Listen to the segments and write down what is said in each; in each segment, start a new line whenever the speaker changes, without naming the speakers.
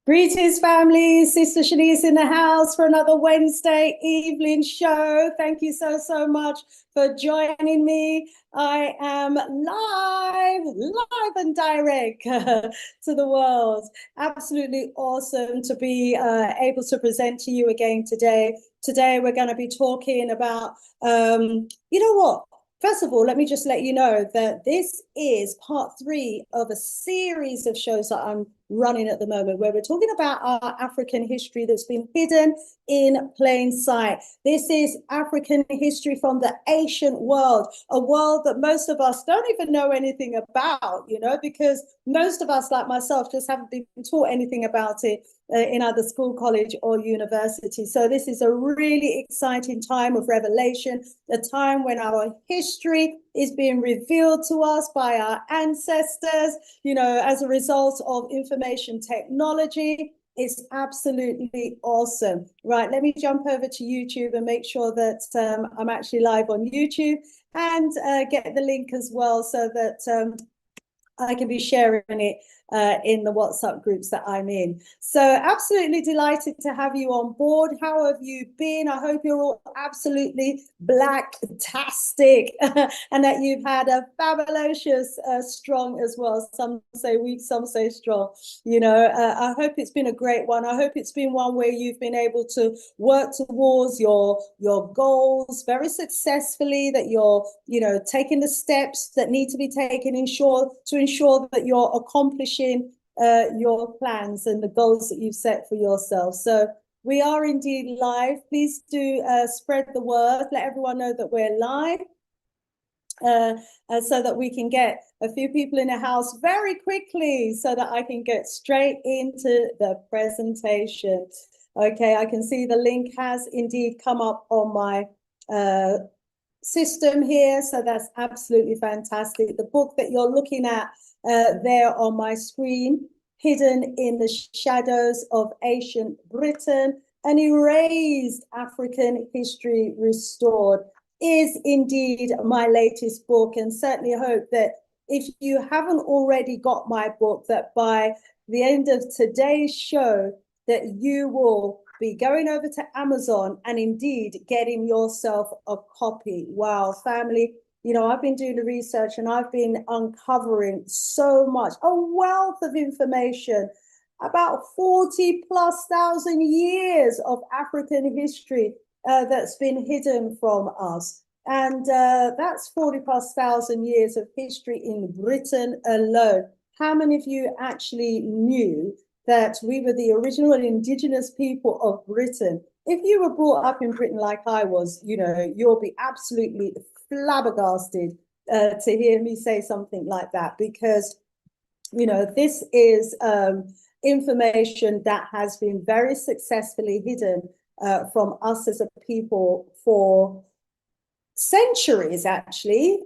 Greetings, family. Sister Shanice in the house for another Wednesday evening show. Thank you so much for joining me. I am live and direct to the world. Absolutely awesome to be able to present to you again today. Today, we're going to be talking about, you know what? First of all, let me just let you know that this is part 3 of a series of shows that I'm running at the moment, where we're talking about our African history that's been hidden in plain sight. This is African history from the ancient world, a world that most of us don't even know anything about, because most of us, like myself, just haven't been taught anything about it in either school, college, or university. So this is a really exciting time of revelation, a time when our history is being revealed to us by our ancestors, as a result of information technology. It's absolutely awesome. Right, let me jump over to YouTube and make sure that I'm actually live on YouTube, and get the link as well so that I can be sharing it in the WhatsApp groups that I'm in. So absolutely delighted to have you on board. How have you been? I hope you're all absolutely black-tastic and that you've had a fabulous strong as well. Some say weak, some say strong. I hope it's been a great one. I hope it's been one where you've been able to work towards your goals very successfully, that you're, taking the steps that need to be taken to ensure that you're accomplishing your plans and the goals that you've set for yourself. So we are indeed live. Please do spread the word. Let everyone know that we're live, so that we can get a few people in the house very quickly so that I can get straight into the presentation. Okay, I can see the link has indeed come up on my system here, so that's absolutely fantastic. The book that you're looking at there on my screen, Hidden in the Shadows of Ancient Britain, An Erased African History Restored, is indeed my latest book, and certainly hope that if you haven't already got my book, that by the end of today's show, that you will be going over to Amazon and indeed getting yourself a copy. Wow, family, I've been doing the research and I've been uncovering so much, a wealth of information about 40,000+ years of African history that's been hidden from us. And that's 40,000+ years of history in Britain alone. How many of you actually knew that we were the original and indigenous people of Britain? If you were brought up in Britain like I was, you'll be absolutely flabbergasted to hear me say something like that, because, this is information that has been very successfully hidden from us as a people for centuries, actually,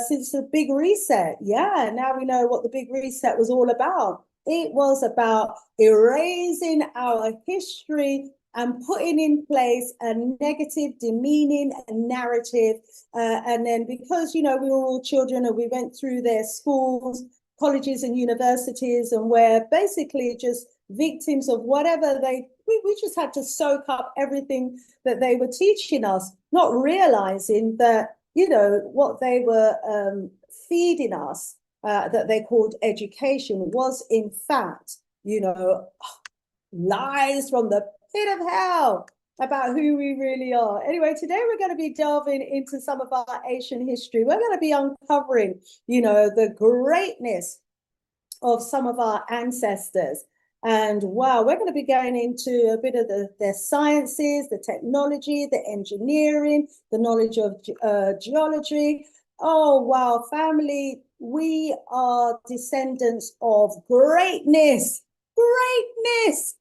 since the Big Reset. Yeah, now we know what the Big Reset was all about. It was about erasing our history and putting in place a negative, demeaning narrative. And then because, we were all children and we went through their schools, colleges and universities, and we're basically just victims of whatever we just had to soak up everything that they were teaching us, not realizing that, what they were feeding us, that they called education, was in fact, lies from the pit of hell about who we really are. Anyway, today we're going to be delving into some of our ancient history. We're going to be uncovering, the greatness of some of our ancestors. And wow, we're going to be going into a bit of their sciences, the technology, the engineering, the knowledge of geology. Oh, wow, family, we are descendants of greatness. Greatness.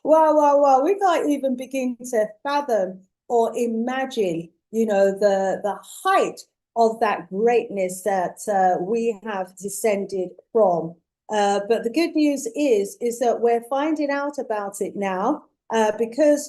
Wow. We can't even begin to fathom or imagine, the height of that greatness that we have descended from. But the good news is that we're finding out about it now, because,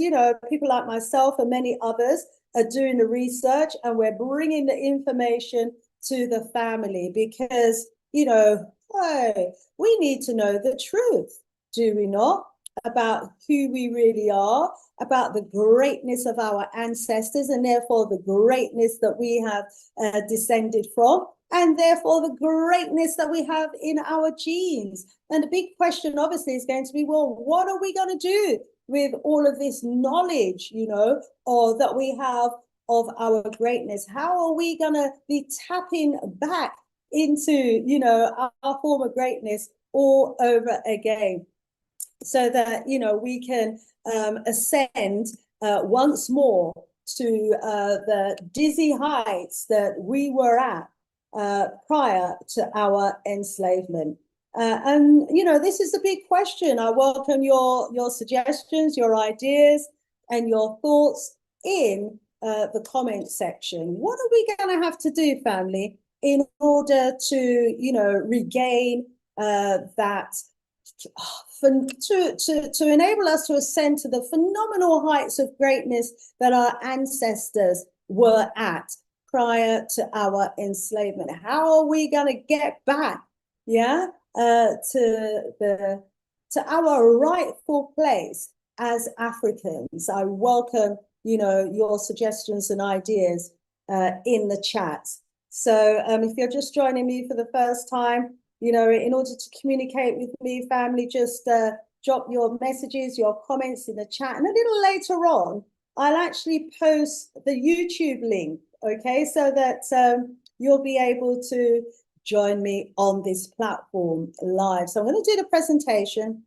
people like myself and many others are doing the research, and we're bringing the information to the family, because, hey, we need to know the truth. do we not, about who we really are, about the greatness of our ancestors, and therefore the greatness that we have descended from, and therefore the greatness that we have in our genes. And the big question, obviously, is going to be, well, what are we going to do with all of this knowledge, or that we have of our greatness? How are we going to be tapping back into, our former greatness all over again, so that, we can ascend once more to the dizzy heights that we were at prior to our enslavement? And, this is a big question. I welcome your suggestions, your ideas, and your thoughts in the comment section. What are we going to have to do, family, in order to, regain that, to enable us to ascend to the phenomenal heights of greatness that our ancestors were at prior to our enslavement? How are we going to get back, to our rightful place as Africans? I welcome, your suggestions and ideas in the chat. So if you're just joining me for the first time, in order to communicate with me, family, just drop your messages, your comments in the chat. And a little later on, I'll actually post the YouTube link, okay, so that you'll be able to join me on this platform live. So I'm going to do the presentation.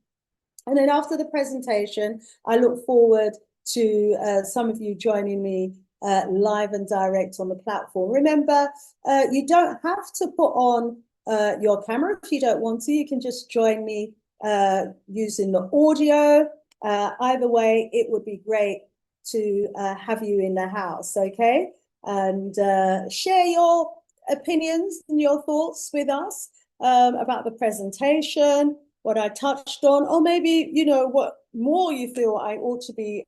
And then after the presentation, I look forward to some of you joining me live and direct on the platform. Remember, you don't have to put on your camera if you don't want to. You can just join me using the audio. Either way, it would be great to have you in the house, okay? And share your opinions and your thoughts with us about the presentation, what I touched on, or maybe, what more you feel I ought to be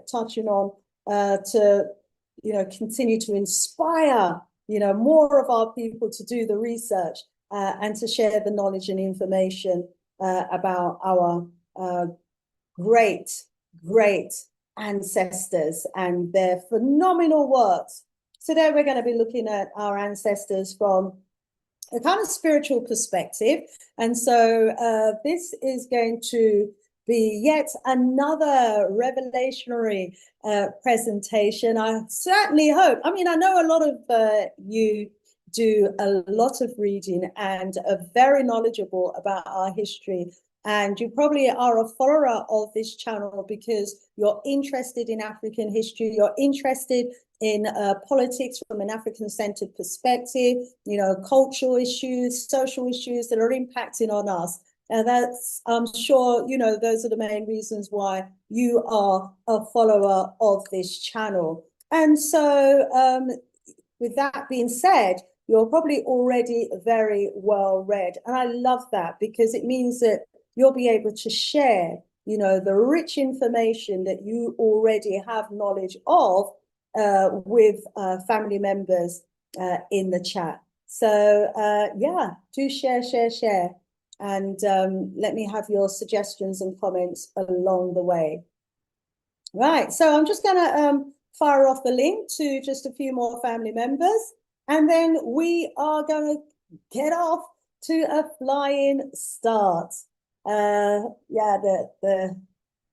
touching on to, continue to inspire, more of our people to do the research and to share the knowledge and information about our great ancestors and their phenomenal works. Today, we're going to be looking at our ancestors from a kind of spiritual perspective. And so this is going to be yet another revelationary presentation. I certainly hope, I know a lot of you do a lot of reading and are very knowledgeable about our history. And you probably are a follower of this channel because you're interested in African history, you're interested in politics from an African-centered perspective, cultural issues, social issues that are impacting on us. And that's, I'm sure, those are the main reasons why you are a follower of this channel. And so with that being said, you're probably already very well read. And I love that because it means that you'll be able to share, the rich information that you already have knowledge of with family members in the chat. So yeah, do share. And let me have your suggestions and comments along the way. Right, so I'm just gonna fire off the link to just a few more family members. And then we are going to get off to a flying start. Yeah, the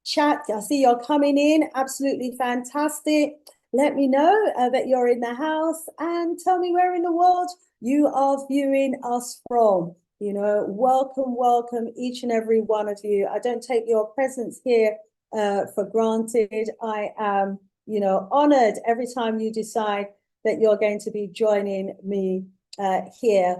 chat, I see you're coming in. Absolutely fantastic. Let me know that you're in the house and tell me where in the world you are viewing us from. Welcome, each and every one of you. I don't take your presence here for granted. I am, honored every time you decide that you're going to be joining me here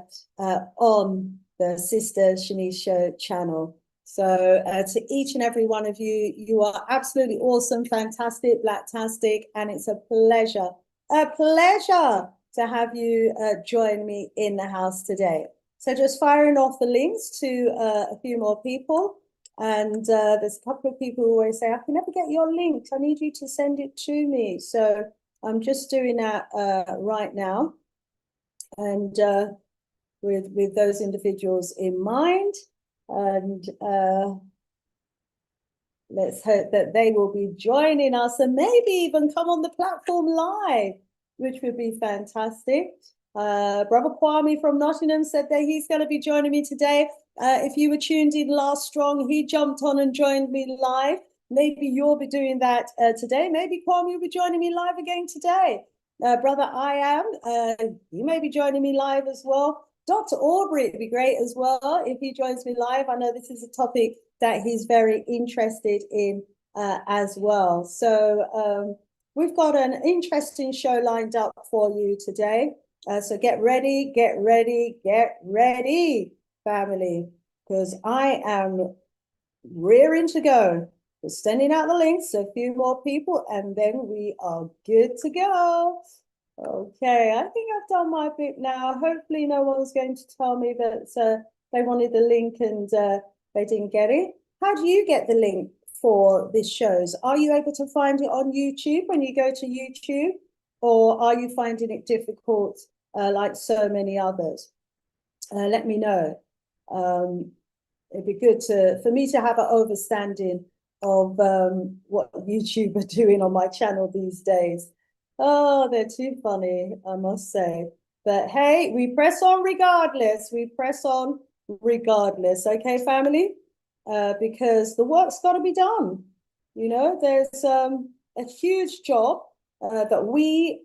on the Sister Shanice Show channel. So to each and every one of you, you are absolutely awesome, fantastic, blacktastic, and it's a pleasure to have you join me in the house today. So just firing off the links to a few more people. And there's a couple of people who always say, I can never get your link. I need you to send it to me. So I'm just doing that right now. And with those individuals in mind. And Let's hope that they will be joining us and maybe even come on the platform live, which would be fantastic. Brother Kwame from Nottingham said that he's going to be joining me today. If you were tuned in last strong, he jumped on and joined me live. Maybe you'll be doing that today. Maybe Kwame will be joining me live again today. Brother I am, you may be joining me live as well. Dr. Aubrey, it'd be great as well if he joins me live. I know this is a topic that he's very interested in as well. So we've got an interesting show lined up for you today. So get ready, get ready, get ready, family, because I am rearing to go. We're sending out the links to a few more people, and then we are good to go. Okay, I think I've done my bit now. Hopefully no one's going to tell me that they wanted the link and they didn't get it. How do you get the link for these shows? Are you able to find it on YouTube when you go to YouTube? Or are you finding it difficult like so many others? Let me know. It'd be good for me to have an understanding of what YouTube are doing on my channel these days. Oh, they're too funny, I must say. But hey, we press on regardless. We press on regardless. Okay, family? Because the work's got to be done. You know, there's a huge job that we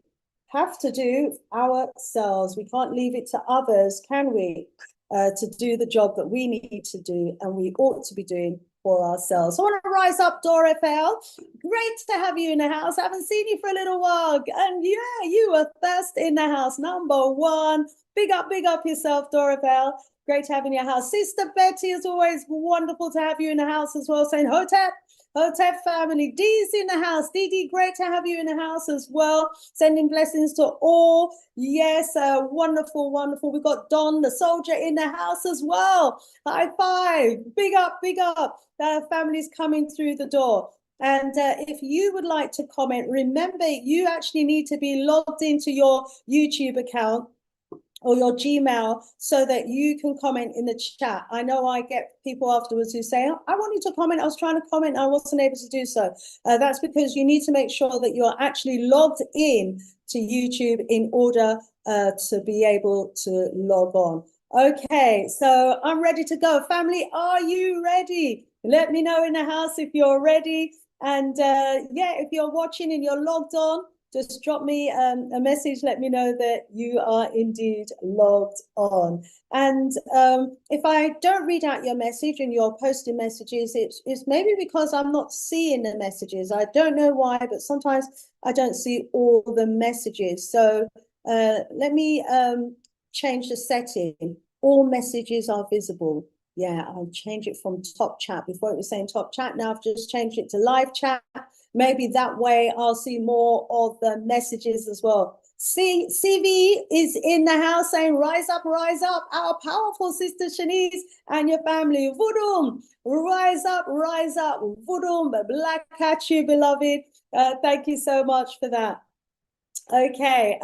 have to do ourselves. We can't leave it to others, can we? To do the job that we need to do and we ought to be doing for ourselves. So I want to rise up, Dora FL. Great to have you in the house. I haven't seen you for a little while. And yeah, you are first in the house, number one. Big up yourself, Dora FL. Great to have you in your house. Sister Betty, is always wonderful to have you in the house as well, saying Hotep. Hotep family, Dee's in the house. Dee, great to have you in the house as well. Sending blessings to all. Yes, wonderful. We've got Don, the soldier, in the house as well. High five. Big up. The family's coming through the door. And if you would like to comment, remember you actually need to be logged into your YouTube account or your Gmail so that you can comment in the chat. I know I get people afterwards who say, I wanted to comment, I was trying to comment, I wasn't able to do so. That's because you need to make sure that you're actually logged in to YouTube in order to be able to log on. Okay, so I'm ready to go. Family, are you ready? Let me know in the house if you're ready. And yeah, if you're watching and you're logged on, just drop me a message. Let me know that you are indeed logged on. And if I don't read out your message and you're posting messages, it's maybe because I'm not seeing the messages. I don't know why, but sometimes I don't see all the messages. So let me change the setting. All messages are visible. Yeah, I'll change it from top chat. Before it was saying top chat, now I've just changed it to live chat. Maybe that way I'll see more of the messages as well. CV is in the house saying, rise up, our powerful sister Shanice and your family. Vudum, rise up, Vudum, black cat you, beloved. Thank you so much for that. Okay,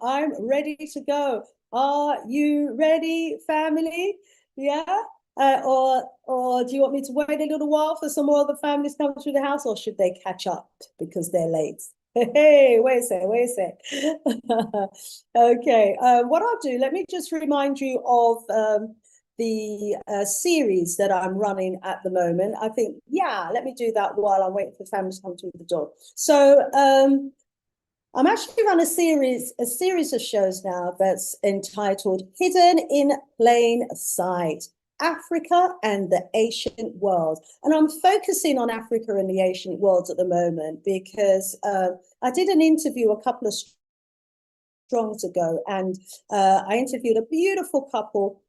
I'm ready to go. Are you ready, family? Yeah? Or do you want me to wait a little while for some more of the families coming through the house, or should they catch up because they're late? Hey, wait a sec. Okay, what I'll do, let me just remind you of the series that I'm running at the moment. I think, yeah, let me do that while I'm waiting for families to come through the door. So I'm actually running a series of shows now that's entitled Hidden in Plain Sight, Africa and the Ancient World. And I'm focusing on Africa and the ancient world at the moment because I did an interview a couple of strongs ago, and I interviewed a beautiful couple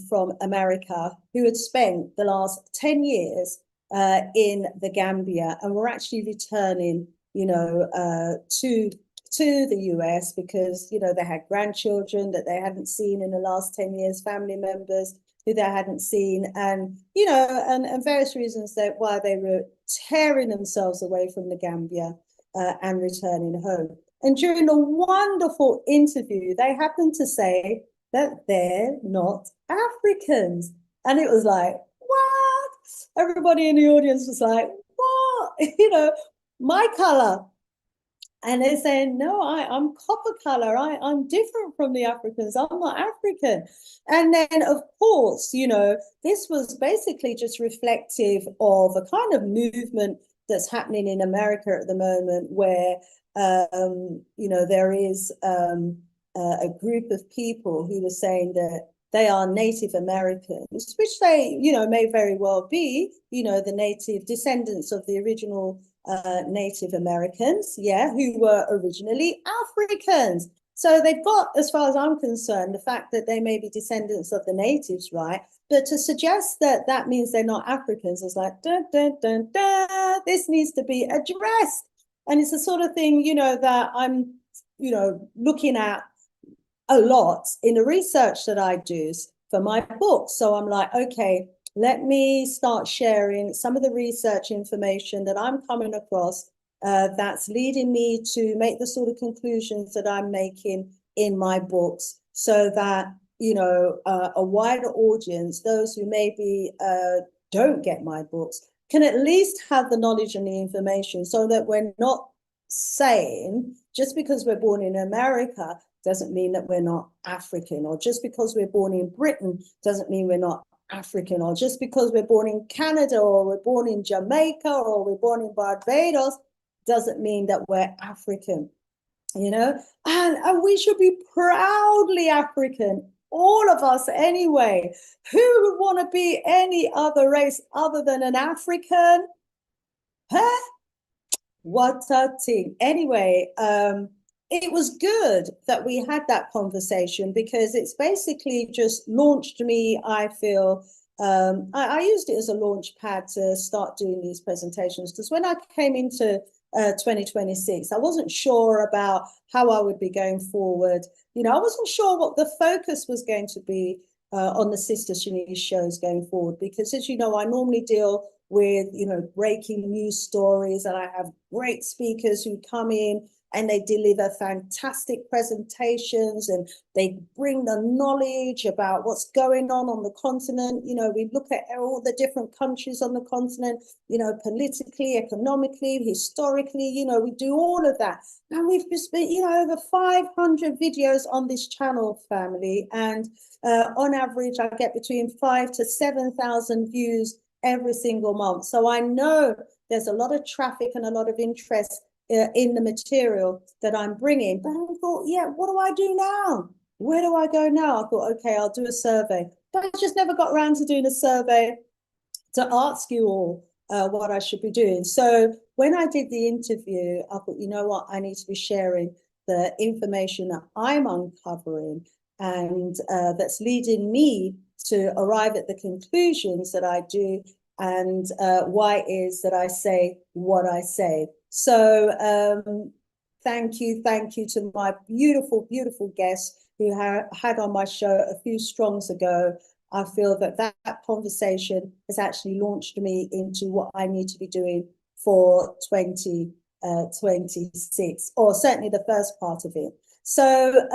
from America who had spent the last 10 years in the Gambia and were actually returning to the US because, they had grandchildren that they hadn't seen in the last 10 years, family members who they hadn't seen, and, and various reasons why they were tearing themselves away from the Gambia and returning home. And during a wonderful interview, they happened to say that they're not Africans. And it was like, what? Everybody in the audience was like, my color. And they're saying, no, I'm copper color. I'm different from the Africans. I'm not African. And then, of course, this was basically just reflective of a kind of movement that's happening in America at the moment where, there is a group of people who are saying that they are Native Americans, which they, may very well be, the native descendants of the original Native Americans, who were originally Africans. So they've got, as far as I'm concerned, the fact that they may be descendants of the natives, right? But to suggest that that means they're not Africans is like, dun, dun, dun, dun, this needs to be addressed. And it's the sort of thing, that I'm, looking at a lot in the research that I do for my book. So I'm like, okay, let me start sharing some of the research information that I'm coming across that's leading me to make the sort of conclusions that I'm making in my books so that, a wider audience, those who maybe don't get my books, can at least have the knowledge and the information so that we're not saying just because we're born in America doesn't mean that we're not African, or just because we're born in Britain doesn't mean we're not African, or just because we're born in Canada or we're born in Jamaica or we're born in Barbados doesn't mean that we're African, and we should be proudly African, all of us anyway. Who would want to be any other race other than an African? Huh? What a thing. Anyway, it was good that we had that conversation because it's basically just launched me, I feel. I used it as a launch pad to start doing these presentations because when I came into 2026, I wasn't sure about how I would be going forward. I wasn't sure what the focus was going to be on the Sister Shanice shows going forward because, as you know, I normally deal with, breaking news stories, and I have great speakers who come in and they deliver fantastic presentations and they bring the knowledge about what's going on the continent. We look at all the different countries on the continent, politically, economically, historically, we do all of that. And we've just been, over 500 videos on this channel, family. And on average, I get between 5,000 to 7,000 views every single month. So I know there's a lot of traffic and a lot of interest in the material that I'm bringing. But I thought, what do I do now? Where do I go now? I thought, okay, I'll do a survey. But I just never got around to doing a survey to ask you all what I should be doing. So when I did the interview, I thought, you know what? I need to be sharing the information that I'm uncovering and that's leading me to arrive at the conclusions that I do and why it is that I say what I say. So thank you to my beautiful, beautiful guests who had on my show a few strongs ago. I feel that conversation has actually launched me into what I need to be doing for 2026, or certainly the first part of it. So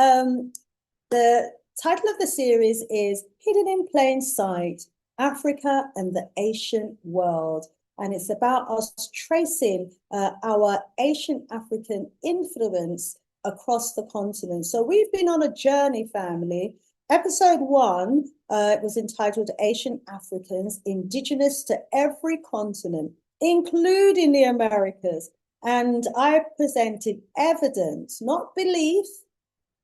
the title of the series is Hidden in Plain Sight, Africa and the Ancient World. And it's about us tracing our Asian African influence across the continent. So we've been on a journey, family. Episode 1 it was entitled Asian Africans, Indigenous to Every Continent, including the Americas. And I presented evidence, not belief,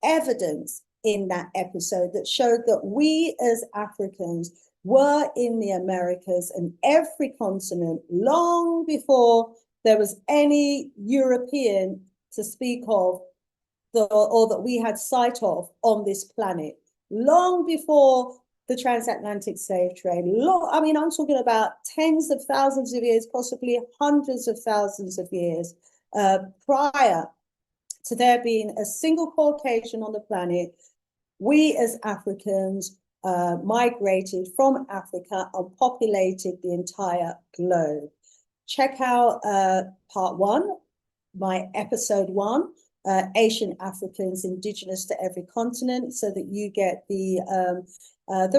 evidence in that episode that showed that we as Africans were in the Americas and every continent long before there was any European to speak of or that we had sight of on this planet, long before the transatlantic slave trade. I'm talking about tens of thousands of years, possibly hundreds of thousands of years prior to there being a single Caucasian on the planet. We as Africans migrated from Africa and populated the entire globe. Check out part 1, my episode 1, Asian Africans, Indigenous to Every Continent, so that you get the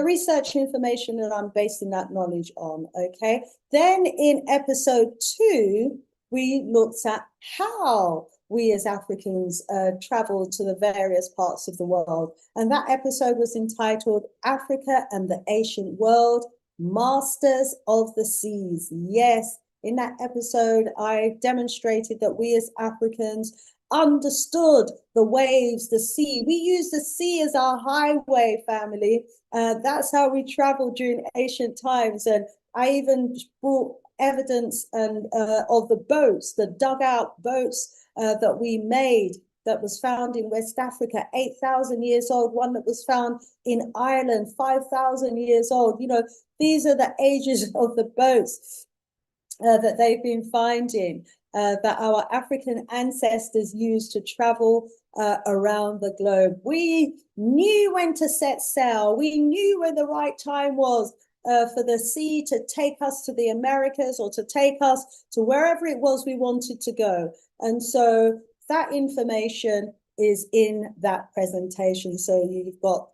research information that I'm basing that knowledge on, okay? Then in episode 2, we looked at how we as Africans traveled to the various parts of the world. And that episode was entitled Africa and the Ancient World, Masters of the Seas. Yes, in that episode, I demonstrated that we as Africans understood the waves, the sea. We use the sea as our highway, family. That's how we traveled during ancient times. And I even brought evidence of the boats, the dugout boats that we made, that was found in West Africa, 8,000 years old, one that was found in Ireland, 5,000 years old. You know, these are the ages of the boats that they've been finding, that our African ancestors used to travel around the globe. We knew when to set sail. We knew when the right time was for the sea to take us to the Americas, or to take us to wherever it was we wanted to go. And so that information is in that presentation. So you've got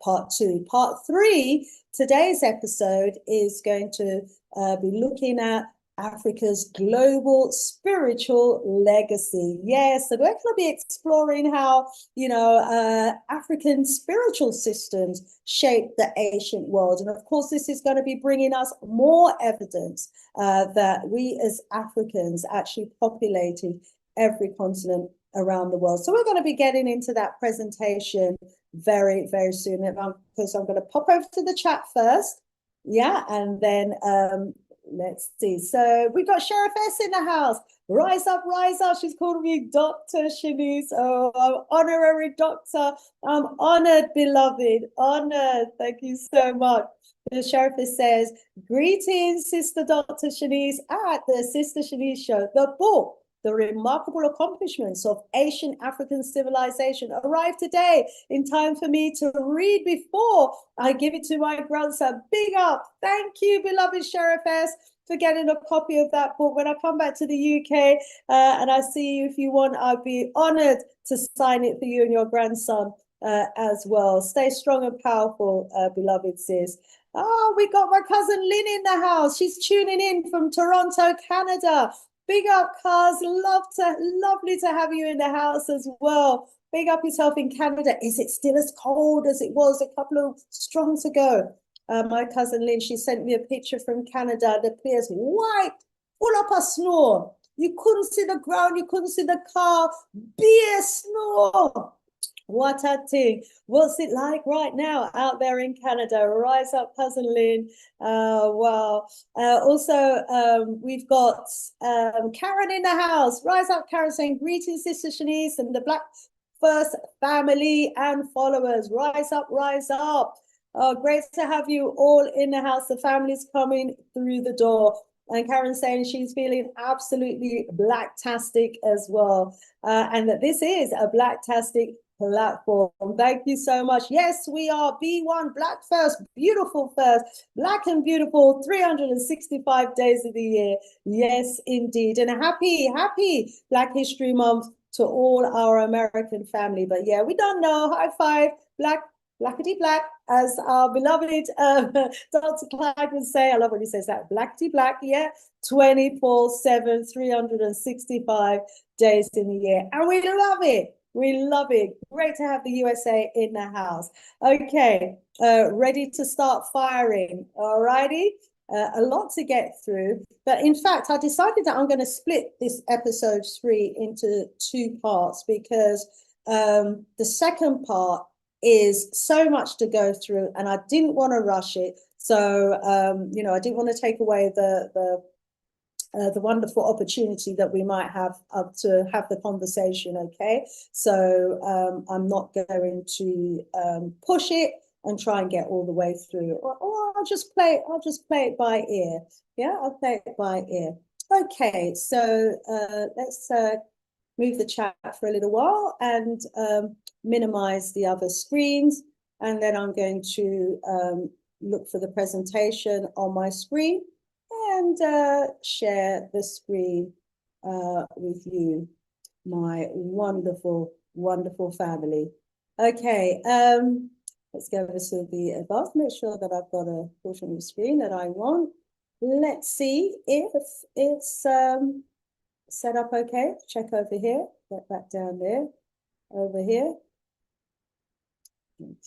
part 2. Part 3, today's episode is going to be looking at Africa's global spiritual legacy. Yes, so we're going to be exploring how, you know, African spiritual systems shape the ancient world. And of course, this is going to be bringing us more evidence that we as Africans actually populated every continent around the world. So we're going to be getting into that presentation very, very soon. Because I'm going to pop over to the chat first. Yeah, and then let's see. So we've got Sheriff S in the house. Rise up, rise up. She's calling me Dr. Shanice. Oh, I'm honorary doctor. I'm honored, beloved. Honored. Thank you so much. The Sheriff says, greetings, Sister Dr. Shanice, at the Sister Shanice Show. The book, The Remarkable Accomplishments of Ancient African Civilization, arrived today in time for me to read before I give it to my grandson. Big up. Thank you, beloved Sheriff S, for getting a copy of that book. When I come back to the UK and I see you, if you want, I'd be honored to sign it for you and your grandson as well. Stay strong and powerful, beloved sis. Oh, we got my cousin Lynn in the house. She's tuning in from Toronto, Canada. Big up, cuz. Lovely to have you in the house as well. Big up yourself in Canada. Is it still as cold as it was a couple of storms ago? My cousin Lynn, she sent me a picture from Canada. The place white, full up of snow. You couldn't see the ground, you couldn't see the car. Bare snow. What a thing. What's it like right now out there in Canada? Rise up, cousin Lynn. Wow. Also, we've got Karen in the house. Rise up, Karen, saying greetings, Sister Shanice and the Black First family and followers. Rise up, rise up. Great to have you all in the house. The family's coming through the door. And Karen saying she's feeling absolutely blacktastic as well. And that this is a blacktastic platform. Thank you so much. Yes, we are B1 Black First, beautiful first, black and beautiful 365 days of the year. Yes, indeed. And a happy Black History Month to all our American family. But yeah, we don't know. High five, blackety black, as our beloved Dr. Clyde would say. I love when he says that, blackety black, yeah, 24/7, 365 days in the year. And we love it. We love it. Great to have the USA in the house. Okay, ready to start firing. All righty. A lot to get through. But in fact, I decided that I'm going to split this episode 3 into 2 parts, because the second part is so much to go through and I didn't want to rush it. So, you know, I didn't want to take away the wonderful opportunity that we might have to have the conversation. Okay, so I'm not going to push it and try and get all the way through, or I'll just play it by ear. Yeah, I'll play it by ear. Okay, so let's move the chat for a little while and minimize the other screens, and then I'm going to look for the presentation on my screen and share the screen with you, my wonderful, wonderful family. Okay, let's go over to the above, make sure that I've got a portion of the screen that I want. let's see if it's set up okay. Check over here, get that down there, over here.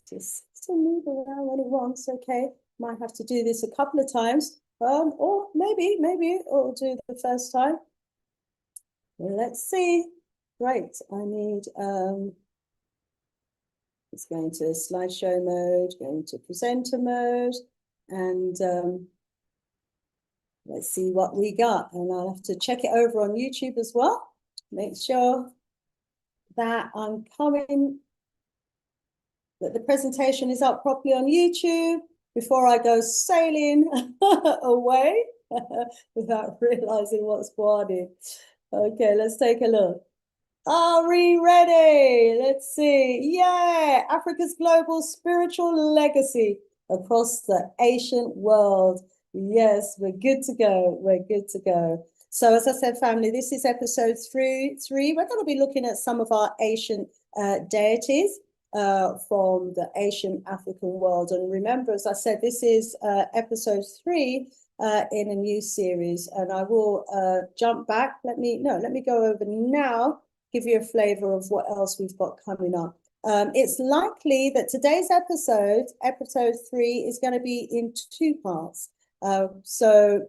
Just to move around when it wants, okay. Might have to do this a couple of times, or maybe it'll do the first time. Let's see. Right, I need, it's going to slideshow mode, going to presenter mode, and let's see what we got. And I'll have to check it over on YouTube as well. Make sure that I'm coming, that the presentation is up properly on YouTube before I go sailing away without realizing what's going on. Okay, let's take a look. Are we ready? Let's see. Yeah, Africa's global spiritual legacy across the ancient world. Yes, we're good to go. We're good to go. So as I said, family, this is episode three. We're going to be looking at some of our ancient deities from the ancient African world. And remember, as I said, this is episode 3 in a new series. And I will jump back. Let me go over now, give you a flavor of what else we've got coming up. It's likely that today's episode 3, is going to be in 2 parts. So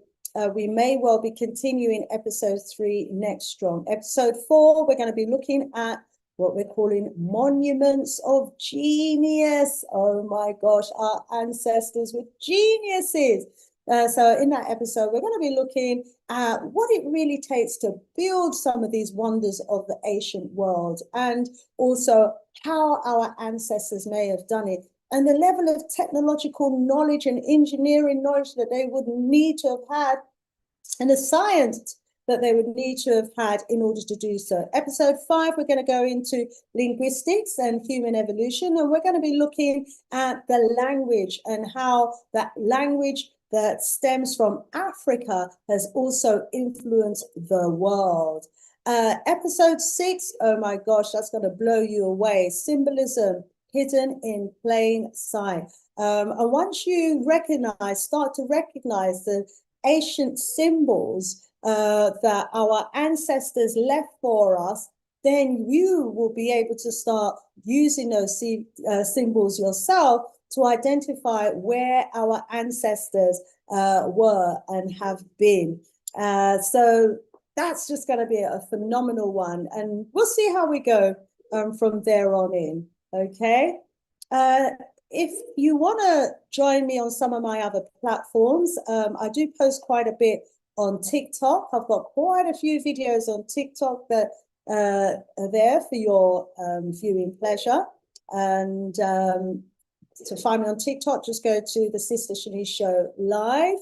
we may well be continuing episode 3 next strong. Episode 4, we're going to be looking at what we're calling monuments of genius. Oh my gosh, our ancestors were geniuses. So in that episode, we're going to be looking at what it really takes to build some of these wonders of the ancient world, and also how our ancestors may have done it, and the level of technological knowledge and engineering knowledge that they would need to have had, and the science that they would need to have had in order to do so. Episode 5, we're going to go into linguistics and human evolution, and we're going to be looking at the language and how that language that stems from Africa has also influenced the world. Episode 6, oh my gosh, that's going to blow you away. Symbolism hidden in plain sight. And once you start to recognize the ancient symbols that our ancestors left for us, then you will be able to start using those symbols yourself to identify where our ancestors were and have been. So that's just going to be a phenomenal one. And we'll see how we go from there on in. Okay. If you want to join me on some of my other platforms, I do post quite a bit on TikTok. I've got quite a few videos on TikTok that are there for your viewing pleasure. And to find me on TikTok, just go to the Sister Shanice Show Live.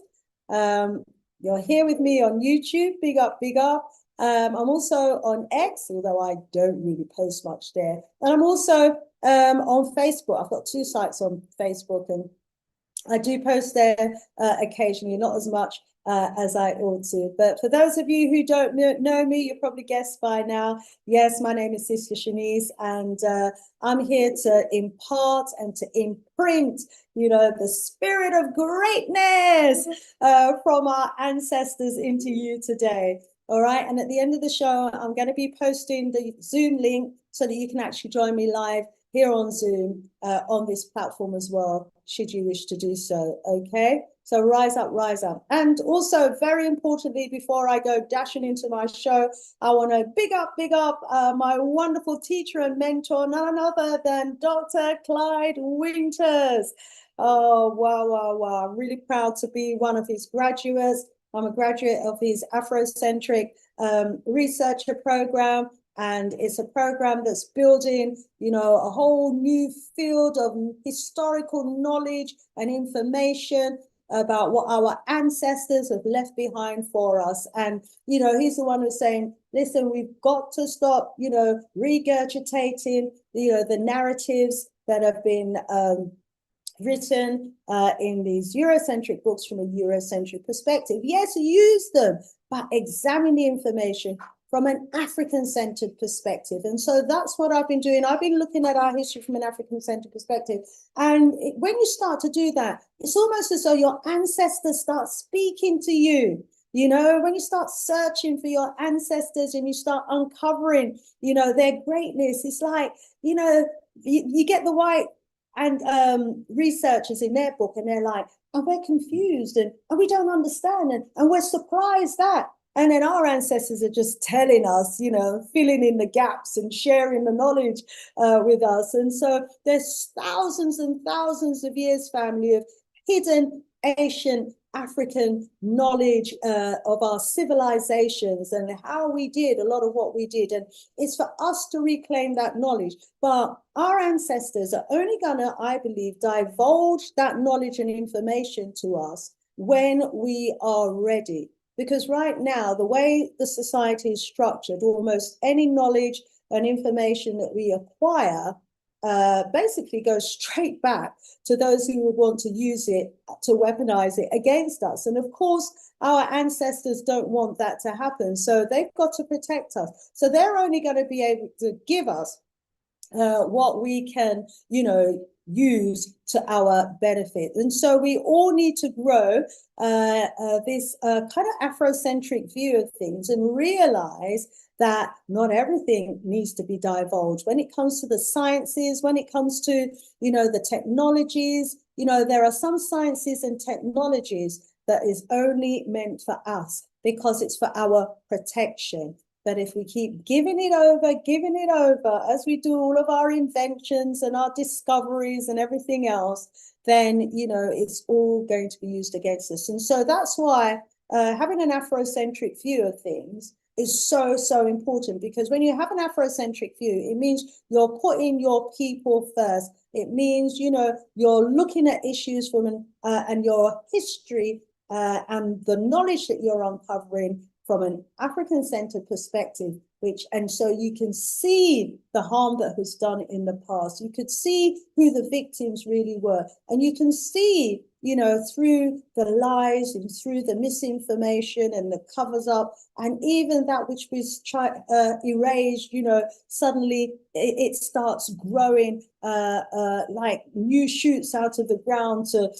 You're here with me on YouTube. Big up, big up. I'm also on X, although I don't really post much there. And I'm also on Facebook. I've got 2 sites on Facebook, and I do post there occasionally, not as much as I ought to. But for those of you who don't know me, you'll probably guess by now. Yes, my name is Sister Shanice, and I'm here to impart and to imprint, the spirit of greatness from our ancestors into you today. All right. And at the end of the show, I'm going to be posting the Zoom link so that you can actually join me live here on Zoom on this platform as well, should you wish to do so. Okay. So rise up, rise up. And also, very importantly, before I go dashing into my show, I want to big up my wonderful teacher and mentor, none other than Dr. Clyde Winters. Oh, wow, wow, wow. I'm really proud to be one of his graduates. I'm a graduate of his Afrocentric researcher program, and it's a program that's building, a whole new field of historical knowledge and information about what our ancestors have left behind for us. And, he's the one who's saying, listen, we've got to stop, regurgitating, the narratives that have been written in these Eurocentric books from a Eurocentric perspective. Yes, use them, but examine the information from an African-centered perspective. And so that's what I've been doing. I've been looking at our history from an African-centered perspective. And when you start to do that, it's almost as though your ancestors start speaking to you. You know, when you start searching for your ancestors and you start uncovering, you know, their greatness, it's like, you know, you get the white and researchers in their book, and they're like, and we're confused and we don't understand and we're surprised that. And then our ancestors are just telling us, you know, filling in the gaps and sharing the knowledge with us. And so there's thousands and thousands of years, family, of hidden ancient African knowledge of our civilizations and how we did a lot of what we did. And it's for us to reclaim that knowledge. But our ancestors are only going to, I believe, divulge that knowledge and information to us when we are ready. Because right now, the way the society is structured, almost any knowledge and information that we acquire basically goes straight back to those who would want to use it to weaponize it against us. And of course, our ancestors don't want that to happen. So they've got to protect us. So they're only going to be able to give us what we can, you know, use to our benefit. And so we all need to grow this kind of Afrocentric view of things and realize that not everything needs to be divulged. When it comes to the sciences, when it comes to, you know, the technologies, you know, there are some sciences and technologies that is only meant for us because it's for our protection. But if we keep giving it over, as we do all of our inventions and our discoveries and everything else, then, you know, it's all going to be used against us. And so that's why having an Afrocentric view of things is so, so important, because when you have an Afrocentric view, it means you're putting your people first. It means, you know, you're looking at issues from and your history and the knowledge that you're uncovering from an African-centered perspective, and so you can see the harm that was done in the past. You could see who the victims really were, and you can see, you know, through the lies and through the misinformation and the covers up, and even that which was erased, you know, suddenly it starts growing like new shoots out of the ground to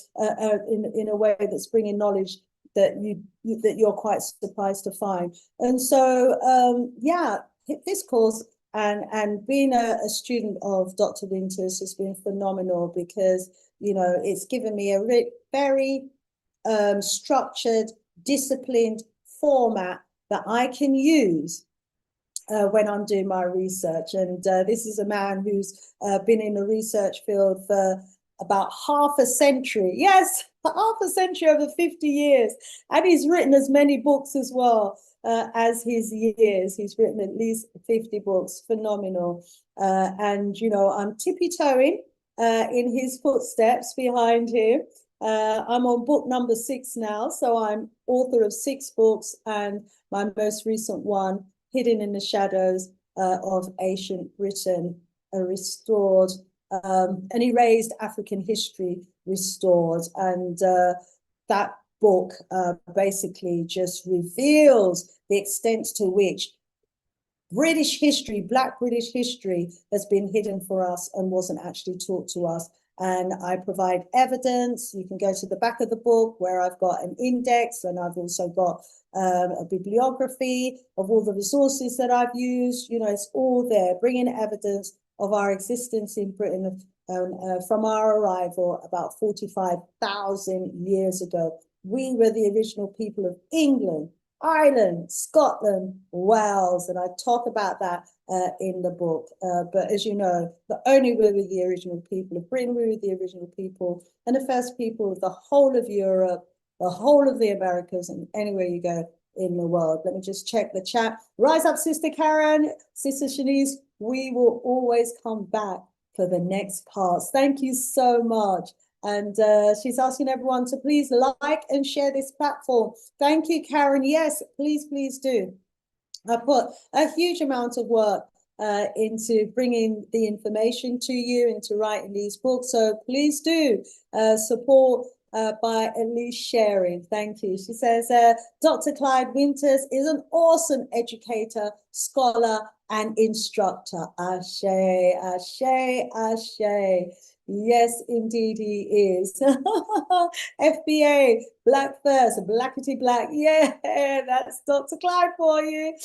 in a way that's bringing knowledge that you're quite surprised to find. And so yeah, this course and being a student of Dr. Winters has been phenomenal, because, you know, it's given me a very structured, disciplined format that I can use when I'm doing my research. And this is a man who's been in the research field for about half a century. Yes, half a century, over 50 years. And he's written as many books as well as his years. He's written at least 50 books. Phenomenal. And, you know, I'm tippy-toeing in his footsteps behind him. I'm on book number 6 now. So I'm author of 6 books, and my most recent one, Hidden in the Shadows of Ancient Britain, a restored an erased African history restored. And that book basically just reveals the extent to which British history, Black British history, has been hidden for us and wasn't actually taught to us. And I provide evidence. You can go to the back of the book where I've got an index, and I've also got a bibliography of all the resources that I've used. You know, it's all there, bringing evidence of our existence in Britain from our arrival about 45,000 years ago. We were the original people of England, Ireland, Scotland, Wales, and I talk about that in the book. But as you know, not only were we the original people of Britain, we were the original people and the first people of the whole of Europe, the whole of the Americas, and anywhere you go in the world. Let me just check the chat. Rise up, Sister Karen, Sister Shanice. We will always come back for the next parts. Thank you so much. And she's asking everyone to please like and share this platform. Thank you, Karen. Yes, please, please do. I put a huge amount of work into bringing the information to you, into writing these books. So please do support by Elise sharing. Thank you. She says, Dr. Clyde Winters is an awesome educator, scholar, and instructor. Ashe, ashe, ashe. Yes, indeed he is. FBA, Black First, Blackity Black. Yeah, that's Dr. Clyde for you.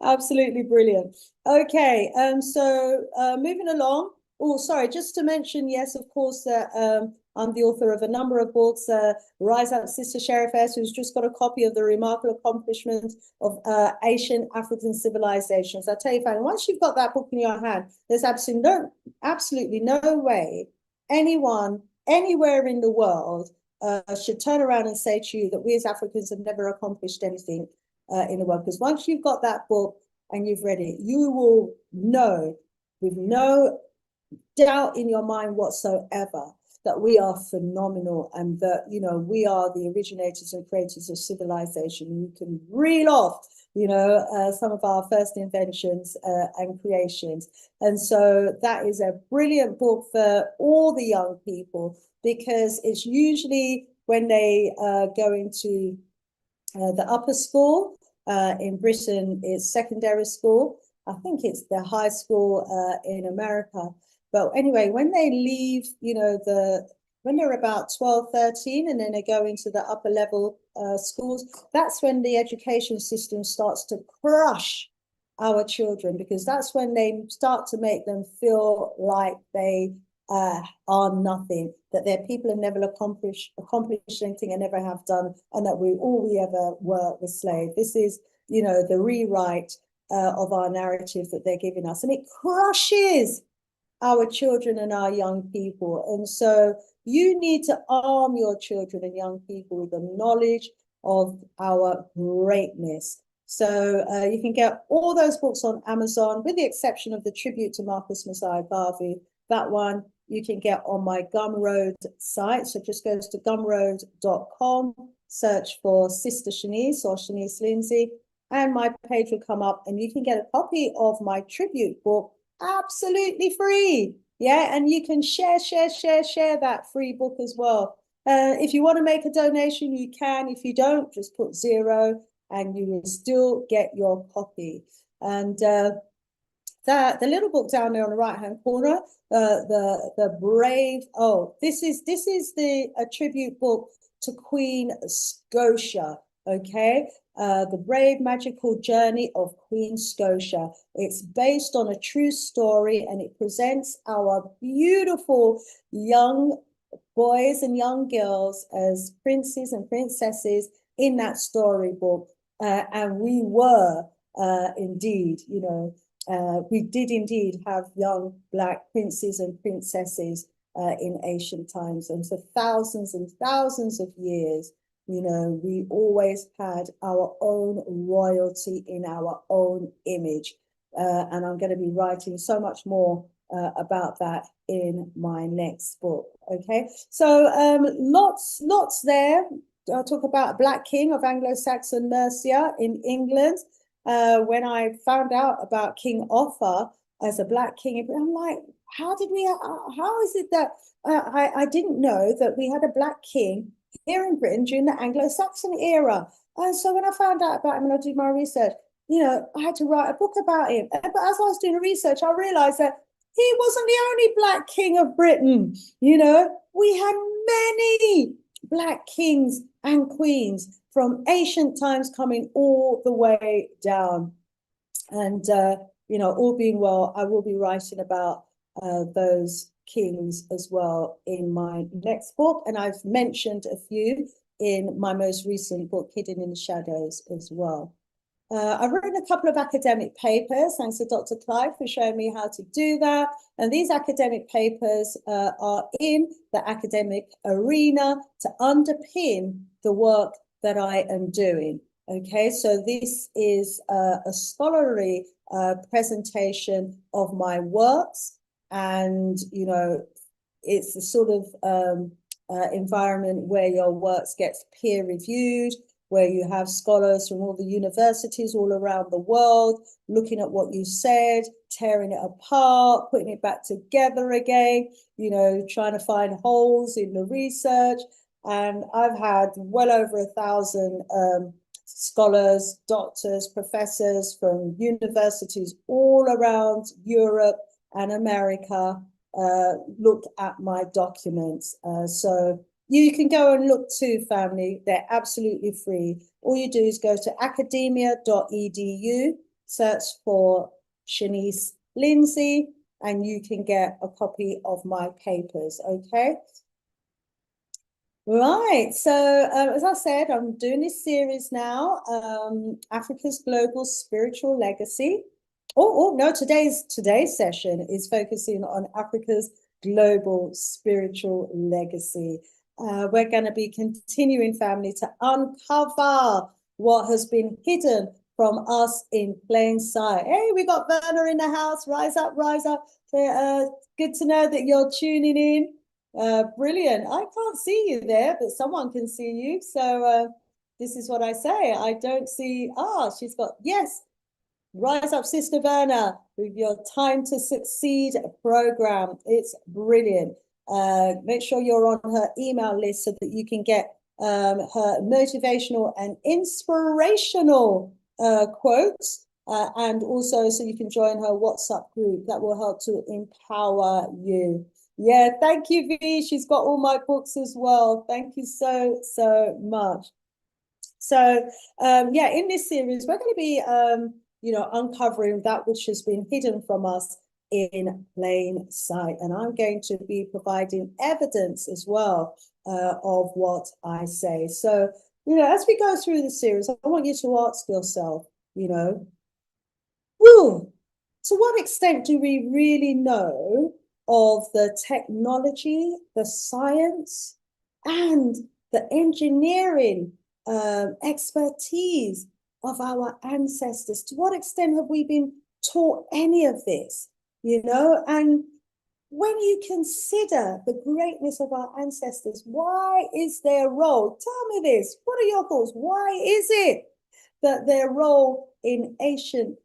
Absolutely brilliant. Okay, so moving along. Oh, sorry, just to mention, yes, of course, I'm the author of a number of books. Rise Up Sister Sheriff S, who's just got a copy of the remarkable accomplishments of Asian African civilizations. I tell you, Fanny, once you've got that book in your hand, there's absolutely no way anyone anywhere in the world should turn around and say to you that we as Africans have never accomplished anything in the world. Because once you've got that book and you've read it, you will know with no doubt in your mind whatsoever that we are phenomenal and that, you know, we are the originators and creators of civilization. You can reel off, you know, some of our first inventions and creations. And so that is a brilliant book for all the young people, because it's usually when they go into the upper school. In Britain, it's secondary school. I think it's the high school in America. But anyway, when they leave, you know, when they're about 12, 13, and then they go into the upper level schools, that's when the education system starts to crush our children, because that's when they start to make them feel like they are nothing, that their people have never accomplished anything and never have done, and that all we ever were was slaves. This is, you know, the rewrite of our narrative that they're giving us, and it crushes our children and our young people. And so you need to arm your children and young people with the knowledge of our greatness. So you can get all those books on Amazon, with the exception of the tribute to Marcus Messiah Garvey. That one you can get on my Gumroad site. So just go to gumroad.com, search for Sister Shanice or Shanice Lindsay, and my page will come up, and you can get a copy of my tribute book absolutely free. Yeah, and you can share that free book as well. If you want to make a donation, you can. If you don't, just put 0 and you will still get your copy. And the little book down there on the right hand corner, the brave, this is the tribute book to Queen Scotia. Okay, the brave magical journey of Queen Scotia. It's based on a true story, and it presents our beautiful young boys and young girls as princes and princesses in that storybook. And we were indeed, you know, we did indeed have young Black princes and princesses in ancient times. And for thousands and thousands of years, you know, we always had our own royalty in our own image. And I'm going to be writing so much more about that in my next book. Okay, so lots there. I'll talk about Black King of Anglo-Saxon Mercia in England. When I found out about King Offa as a Black king, I'm like, how is it that I didn't know that we had a Black king here in Britain during the Anglo-Saxon era? And so when I found out about him and I did my research, you know, I had to write a book about him. But as I was doing the research, I realized that he wasn't the only Black king of Britain. You know, we had many Black kings and queens from ancient times coming all the way down. And, you know, all being well, I will be writing about those kings as well in my next book. And I've mentioned a few in my most recent book, Hidden in the Shadows, as well. I've written a couple of academic papers, thanks to Dr. Clive for showing me how to do that. And these academic papers are in the academic arena to underpin the work that I am doing. Okay, so this is a scholarly presentation of my works, and, you know, it's the sort of environment where your works gets peer reviewed, where you have scholars from all the universities all around the world looking at what you said, tearing it apart, putting it back together again, you know, trying to find holes in the research. And I've had well over 1,000 scholars, doctors, professors from universities all around Europe and America look at my documents. So you can go and look too, family. They're absolutely free. All you do is go to academia.edu, search for Shanice Lindsay, and you can get a copy of my papers, okay? Right, so as I said, I'm doing this series now, Africa's Global Spiritual Legacy. Oh, no, today's session is focusing on Africa's global spiritual legacy. We're going to be continuing, family, to uncover what has been hidden from us in plain sight. Hey, we got Werner in the house. Rise up, rise up. Good to know that you're tuning in. Brilliant. I can't see you there, but someone can see you. So this is what I say. I don't see. She's got, yes. Rise up, Sister Verna, with your Time to Succeed program. It's brilliant. Make sure you're on her email list so that you can get her motivational and inspirational quotes, and also so you can join her WhatsApp group that will help to empower you. Yeah, thank you, V. She's got all my books as well. Thank you so, so much. So, yeah, in this series, we're going to be uncovering that which has been hidden from us in plain sight. And I'm going to be providing evidence as well of what I say. So, as we go through the series, I want you to ask yourself, to what extent do we really know of the technology, the science, and the engineering expertise of our ancestors? To what extent have we been taught any of this? And when you consider the greatness of our ancestors, why is their role? Tell me this. What are your thoughts? Why is it that their role in ancient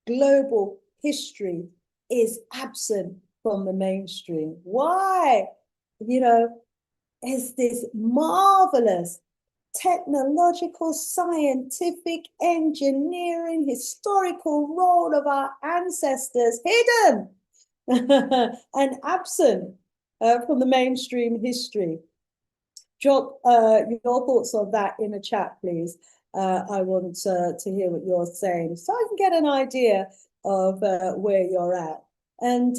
global history is absent from the mainstream? Why, is this marvelous technological, scientific, engineering, historical role of our ancestors hidden and absent from the mainstream history? Drop your thoughts on that in the chat, please. I want to hear what you're saying so I can get an idea of where you're at. And,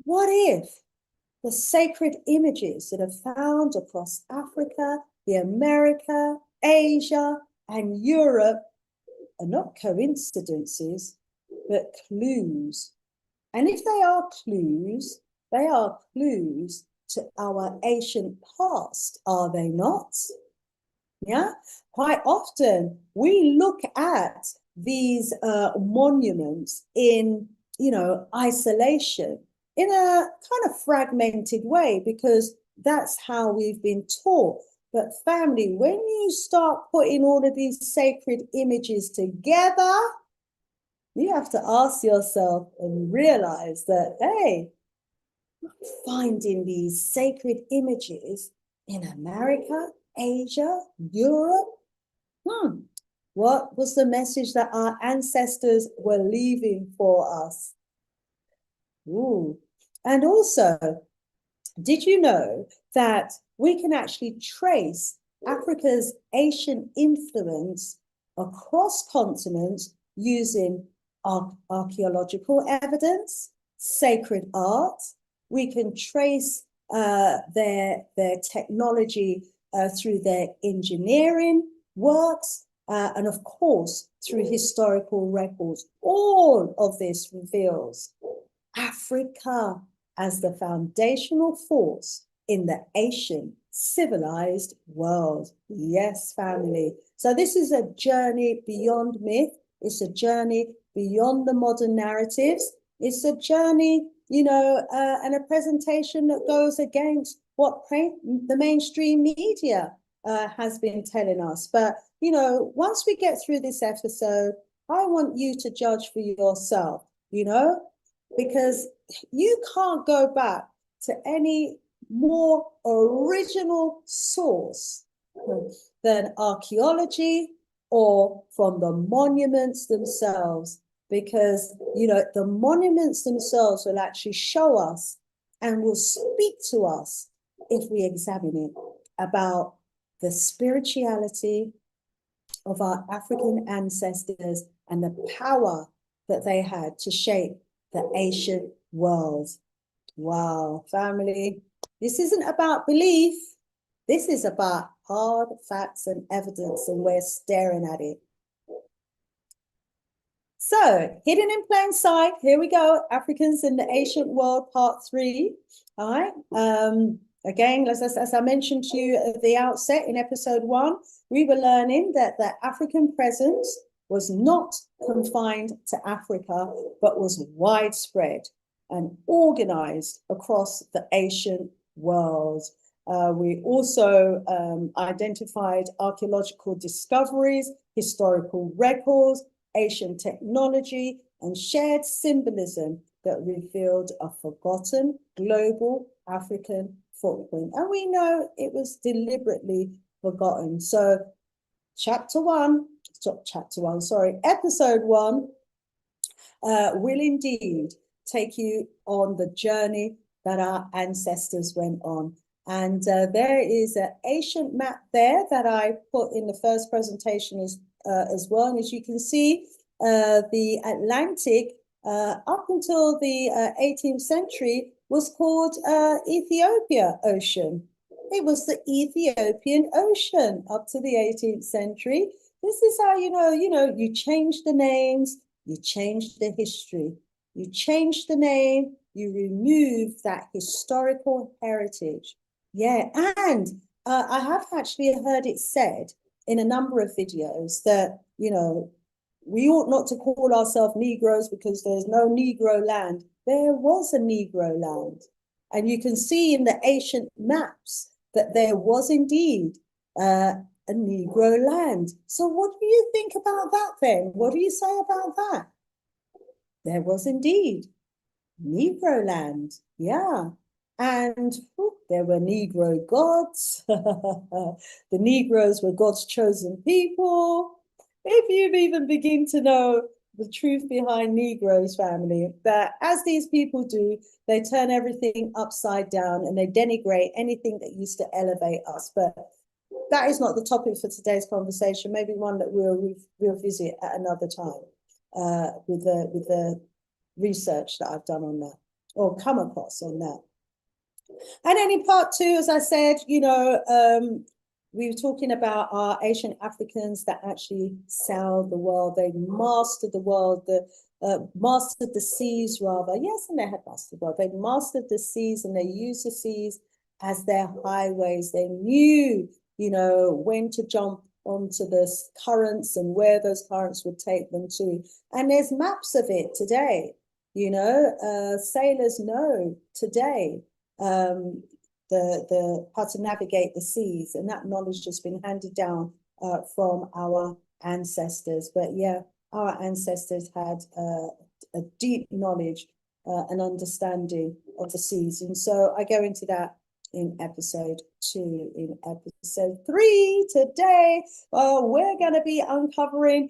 what if the sacred images that are found across Africa, the America, Asia, and Europe are not coincidences, but clues? And if they are clues to our ancient past, are they not? Yeah, quite often we look at these monuments in, isolation, in a kind of fragmented way, because that's how we've been taught. But family, when you start putting all of these sacred images together, you have to ask yourself and realize that, hey, I'm finding these sacred images in America, Asia, Europe. What was the message that our ancestors were leaving for us? Ooh. And also, did you know that we can actually trace Africa's ancient influence across continents using archaeological evidence, sacred art? We can trace their technology through their engineering works, and of course, through historical records. All of this reveals Africa as the foundational force in the ancient civilized world. Yes, family. So this is a journey beyond myth. It's a journey beyond the modern narratives. It's a journey, and a presentation that goes against what the mainstream media has been telling us. But, you know, once we get through this episode, I want you to judge for yourself, you know, because you can't go back to any more original source than archaeology or from the monuments themselves, because, you know, the monuments themselves will actually show us and will speak to us if we examine it about the spirituality of our African ancestors and the power that they had to shape the ancient world. Wow, family, this isn't about belief. This is about hard facts and evidence, and we're staring at it. So, hidden in plain sight, here we go. Africans in the ancient world, part 3. All right. Again, as I mentioned to you at the outset in episode 1, we were learning that the African presence was not confined to Africa, but was widespread and organized across the ancient world. We also identified archaeological discoveries, historical records, ancient technology, and shared symbolism that revealed a forgotten global African footprint. And we know it was deliberately forgotten. So episode 1 will indeed take you on the journey that our ancestors went on. And there is an ancient map there that I put in the first presentation as well. And as you can see, the Atlantic up until the 18th century was called Ethiopia Ocean. It was the Ethiopian Ocean up to the 18th century. This is how you change the names, you change the history. You change the name, you remove that historical heritage. Yeah, and I have actually heard it said in a number of videos that, you know, we ought not to call ourselves Negroes because there's no Negro land. There was a Negro land. And you can see in the ancient maps that there was indeed a Negro land. So what do you think about that then? What do you say about that? There was indeed Negro land, yeah. And there were Negro gods. The Negroes were God's chosen people. If you've even begin to know the truth behind Negroes, family, that as these people do, they turn everything upside down and they denigrate anything that used to elevate us. But that is not the topic for today's conversation. Maybe one that we'll visit at another time with the research that I've done on that or come across on that. And then in part 2, as I said, you know, we were talking about our ancient Africans that actually sailed the world. They mastered the world, mastered the seas rather. Yes, and they had mastered the world. They mastered the seas and they used the seas as their highways. They knew, you know, when to jump onto the currents and where those currents would take them to. And there's maps of it today. You know, sailors know today the how to navigate the seas, and that knowledge has been handed down from our ancestors. But yeah, our ancestors had a deep knowledge and understanding of the seas, and so I go into that in episode 2. In episode 3 today, we're going to be uncovering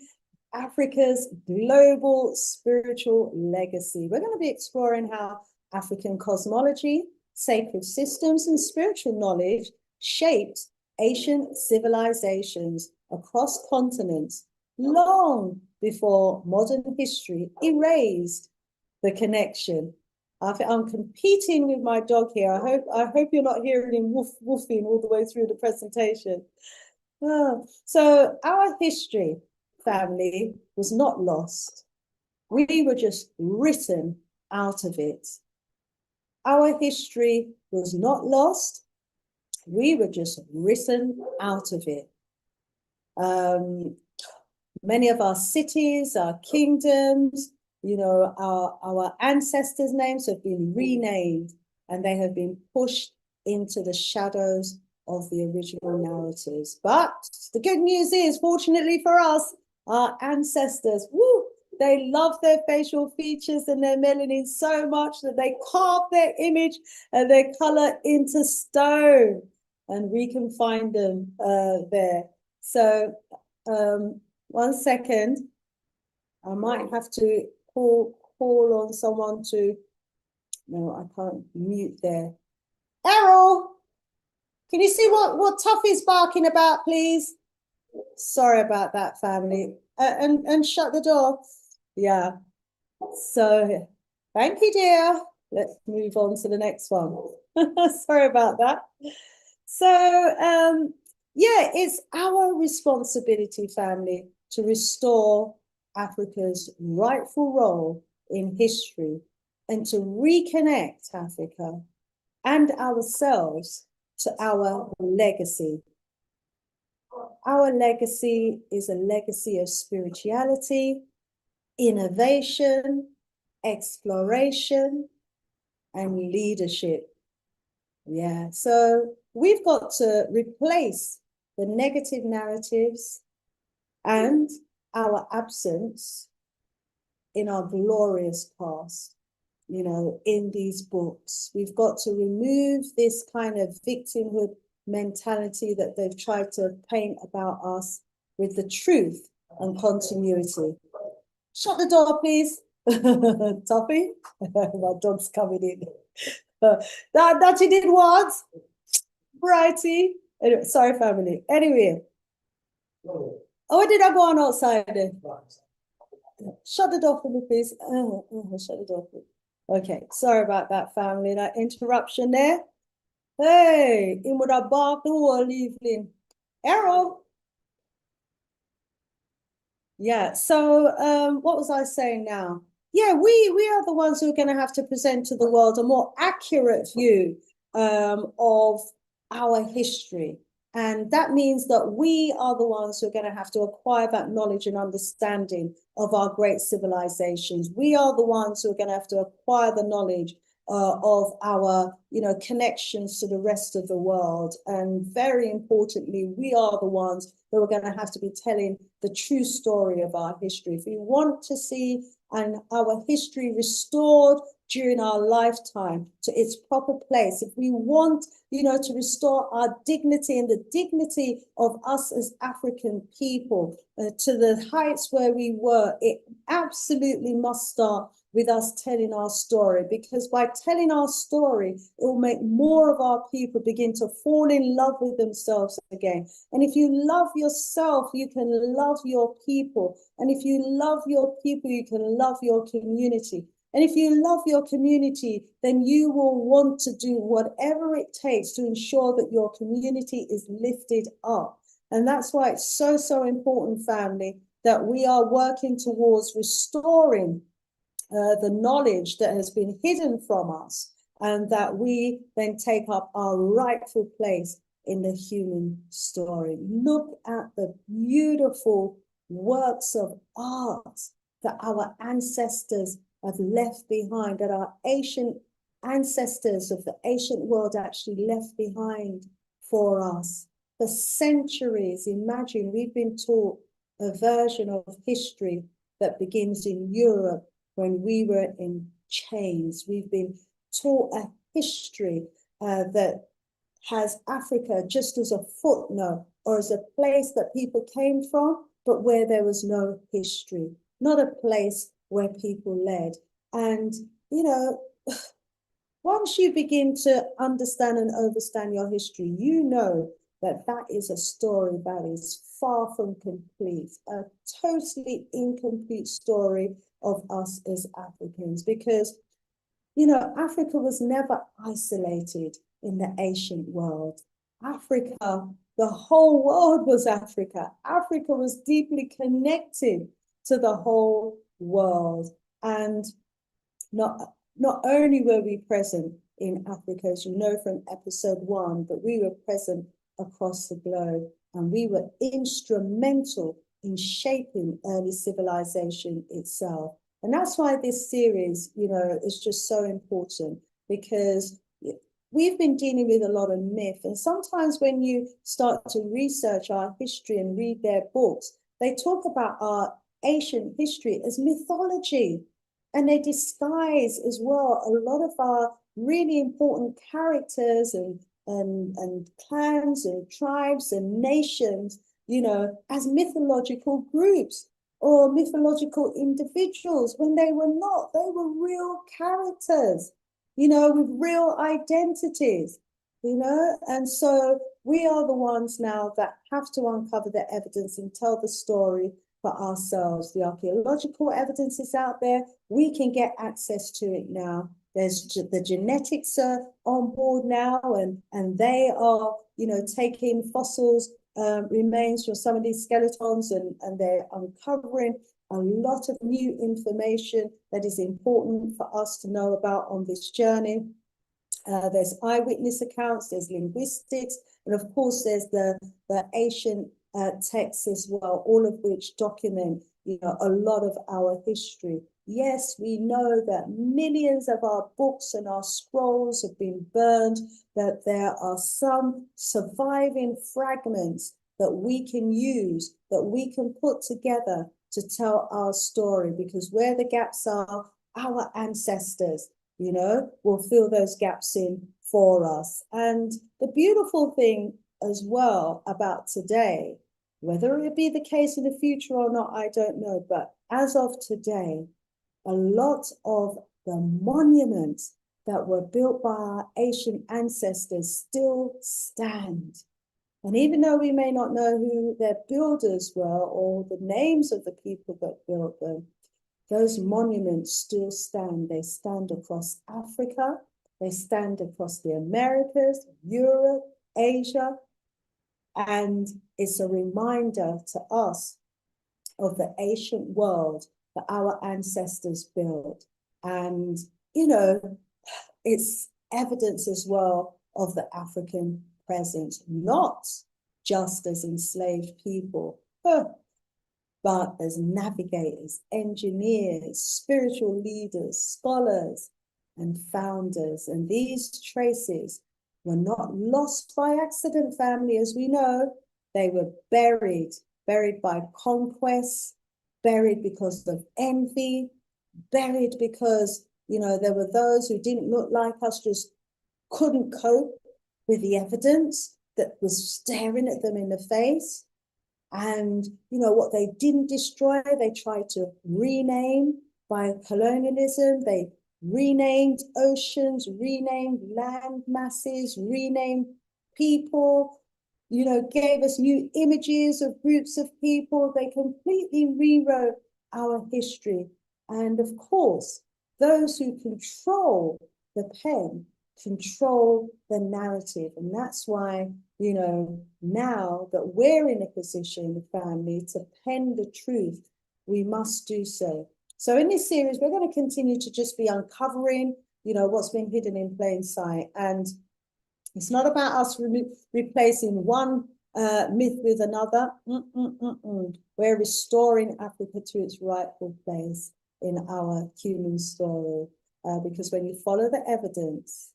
Africa's global spiritual legacy. We're going to be exploring how African cosmology, sacred systems, and spiritual knowledge shaped ancient civilizations across continents long before modern history erased the connection. I'm competing with my dog here. I hope you're not hearing him woofing all the way through the presentation. So our history, family, was not lost. We were just written out of it. Our history was not lost. We were just written out of it. Many of our cities, our kingdoms, you know, our ancestors' names have been renamed and they have been pushed into the shadows of the original narratives. But the good news is, fortunately for us, our ancestors, woo, they love their facial features and their melanin so much that they carve their image and their color into stone, and we can find them there. So 1 second, I might have to call on someone to, no, I can't mute there. Errol, can you see what Tuffy's barking about, please? Sorry about that, family. And shut the door. Yeah. So thank you, dear. Let's move on to the next one. Sorry about that. So yeah, it's our responsibility, family, to restore Africa's rightful role in history and to reconnect Africa and ourselves to our legacy. Our legacy is a legacy of spirituality, innovation, exploration, and leadership. Yeah, so we've got to replace the negative narratives and our absence in our glorious past, you know, in these books. We've got to remove this kind of victimhood mentality that they've tried to paint about us with the truth and continuity. Shut the door, please. Toppy, my dog's coming in. That you did what? Righty. Anyway, sorry, family. Anyway. Oh, did I go on outside then? Shut the door for me, please. Shut the door for me. Okay, sorry about that, family. That interruption there. Hey, in would have barked the whole evening. Errol. Yeah, so what was I saying now? Yeah, we are the ones who are going to have to present to the world a more accurate view of our history. And that means that we are the ones who are going to have to acquire that knowledge and understanding of our great civilizations. We are the ones who are going to have to acquire the knowledge of our, you know, connections to the rest of the world. And very importantly, we are the ones who are going to have to be telling the true story of our history. If we want to see our history restored during our lifetime to its proper place, if we want, you know, to restore our dignity and the dignity of us as African people to the heights where we were, it absolutely must start with us telling our story, because by telling our story, it will make more of our people begin to fall in love with themselves again. And if you love yourself, you can love your people. And if you love your people, you can love your community. And if you love your community, then you will want to do whatever it takes to ensure that your community is lifted up. And that's why it's so, so important, family, that we are working towards restoring the knowledge that has been hidden from us, and that we then take up our rightful place in the human story. Look at the beautiful works of art that our ancestors have left behind, that our ancient ancestors of the ancient world actually left behind for us. For centuries, imagine, we've been taught a version of history that begins in Europe when we were in chains. We've been taught a history that has Africa just as a footnote or as a place that people came from, but where there was no history, not a place where people led. And, you know, once you begin to understand and understand your history, you know that that is a story that is far from complete, a totally incomplete story of us as Africans, because, you know, Africa was never isolated in the ancient world. Africa, the whole world was Africa. Africa was deeply connected to the whole world. And not only were we present in Africa, as you know from episode 1, but we were present across the globe, and we were instrumental in shaping early civilization itself. And that's why this series, you know, is just so important, because we've been dealing with a lot of myth. And sometimes when you start to research our history and read their books, they talk about our ancient history as mythology. And they disguise as well a lot of our really important characters and clans and tribes and nations, you know, as mythological groups or mythological individuals when they were not. They were real characters, you know, with real identities, you know. And so we are the ones now that have to uncover the evidence and tell the story for ourselves. The archaeological evidence is out there. We can get access to it now. There's the genetics are on board now, and they are, you know, taking fossils, remains from some of these skeletons, and they're uncovering a lot of new information that is important for us to know about on this journey. There's eyewitness accounts, there's linguistics, and of course there's the ancient texts as well, all of which document, you know, a lot of our history. Yes, we know that millions of our books and our scrolls have been burned, that there are some surviving fragments that we can use, that we can put together to tell our story, because where the gaps are, our ancestors, you know, will fill those gaps in for us. And the beautiful thing as well about today, whether it be the case in the future or not, I don't know, but as of today, a lot of the monuments that were built by our ancient ancestors still stand. And even though we may not know who their builders were or the names of the people that built them, those monuments still stand. They stand across Africa, they stand across the Americas, Europe, Asia, and it's a reminder to us of the ancient world that our ancestors built. And, you know, it's evidence as well of the African presence, not just as enslaved people, but as navigators, engineers, spiritual leaders, scholars, and founders. And these traces were not lost by accident, family, as we know. They were buried by conquest, buried because of envy, buried because, you know, there were those who didn't look like us, just couldn't cope with the evidence that was staring at them in the face. And, you know, what they didn't destroy, they tried to rename by colonialism. They renamed oceans, renamed land masses, renamed people, you know, gave us new images of groups of people. They completely rewrote our history. And of course, those who control the pen control the narrative. And that's why, you know, now that we're in a position, family, to pen the truth, we must do so. So in this series, we're going to continue to just be uncovering, you know, what's been hidden in plain sight. And it's not about us replacing one myth with another. We're restoring Africa to its rightful place in our human story. Because when you follow the evidence,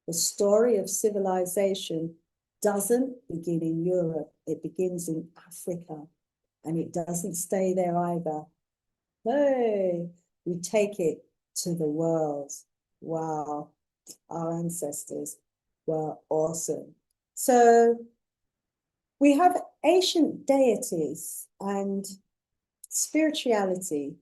the story of civilization doesn't begin in Europe. It begins in Africa, and it doesn't stay there either. Hey, we take it to the world. Wow, our ancestors were awesome. So we have ancient deities and spirituality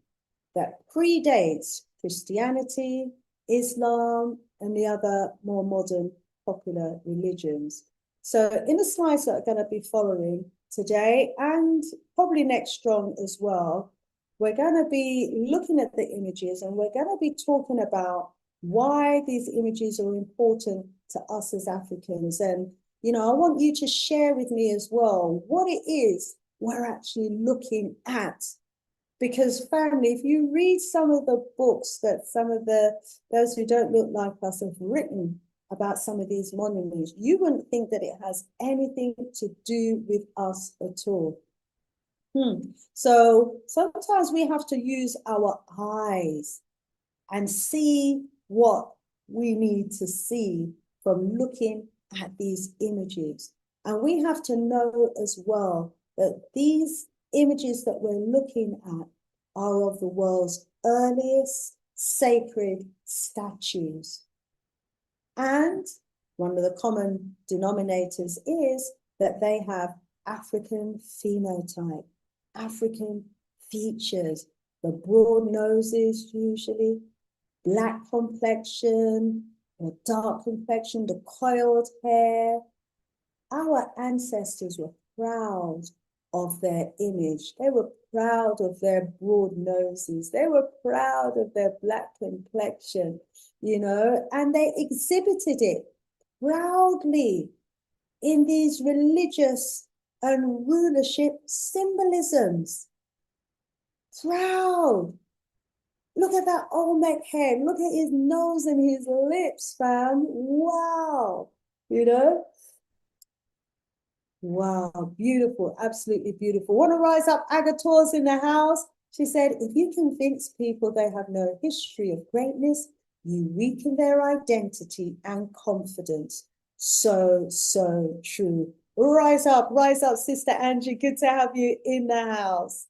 that predates Christianity, Islam, and the other more modern popular religions. So in the slides that are going to be following today, and probably next strong as well, we're going to be looking at the images, and we're going to be talking about why these images are important to us as Africans. And, you know, I want you to share with me as well what it is we're actually looking at. Because family, if you read some of the books that some of those who don't look like us have written about some of these monuments, you wouldn't think that it has anything to do with us at all. So sometimes we have to use our eyes and see what we need to see from looking at these images. And we have to know as well that these images that we're looking at are of the world's earliest sacred statues. And one of the common denominators is that they have African phenotype, African features, the broad noses usually, black complexion, or dark complexion, the coiled hair. Our ancestors were proud of their image. They were proud of their broad noses. They were proud of their black complexion, you know, and they exhibited it proudly in these religious and rulership symbolisms. Proud. Look at that Olmec head. Look at his nose and his lips, fam. Wow. You know? Wow, beautiful, absolutely beautiful. Want to rise up? Agator's in the house. She said, if you convince people they have no history of greatness, you weaken their identity and confidence. So, so true. Rise up, Sister Angie. Good to have you in the house.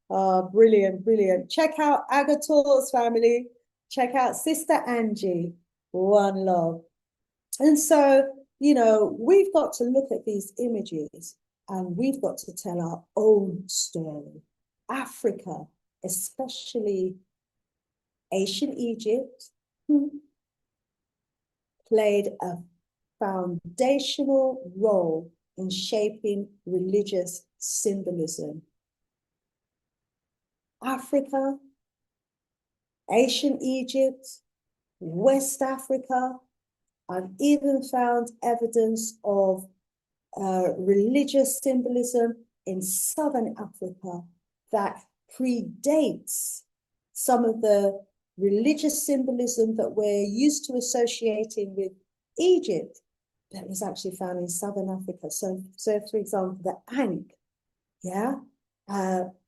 Brilliant, brilliant. Check out Agator's family. Check out Sister Angie. One love. And so, you know, we've got to look at these images and we've got to tell our own story. Africa, especially ancient Egypt, played a foundational role in shaping religious symbolism. Africa, ancient Egypt, West Africa. I've even found evidence of religious symbolism in Southern Africa that predates some of the religious symbolism that we're used to associating with Egypt that was actually found in Southern Africa. So for example, the Ankh,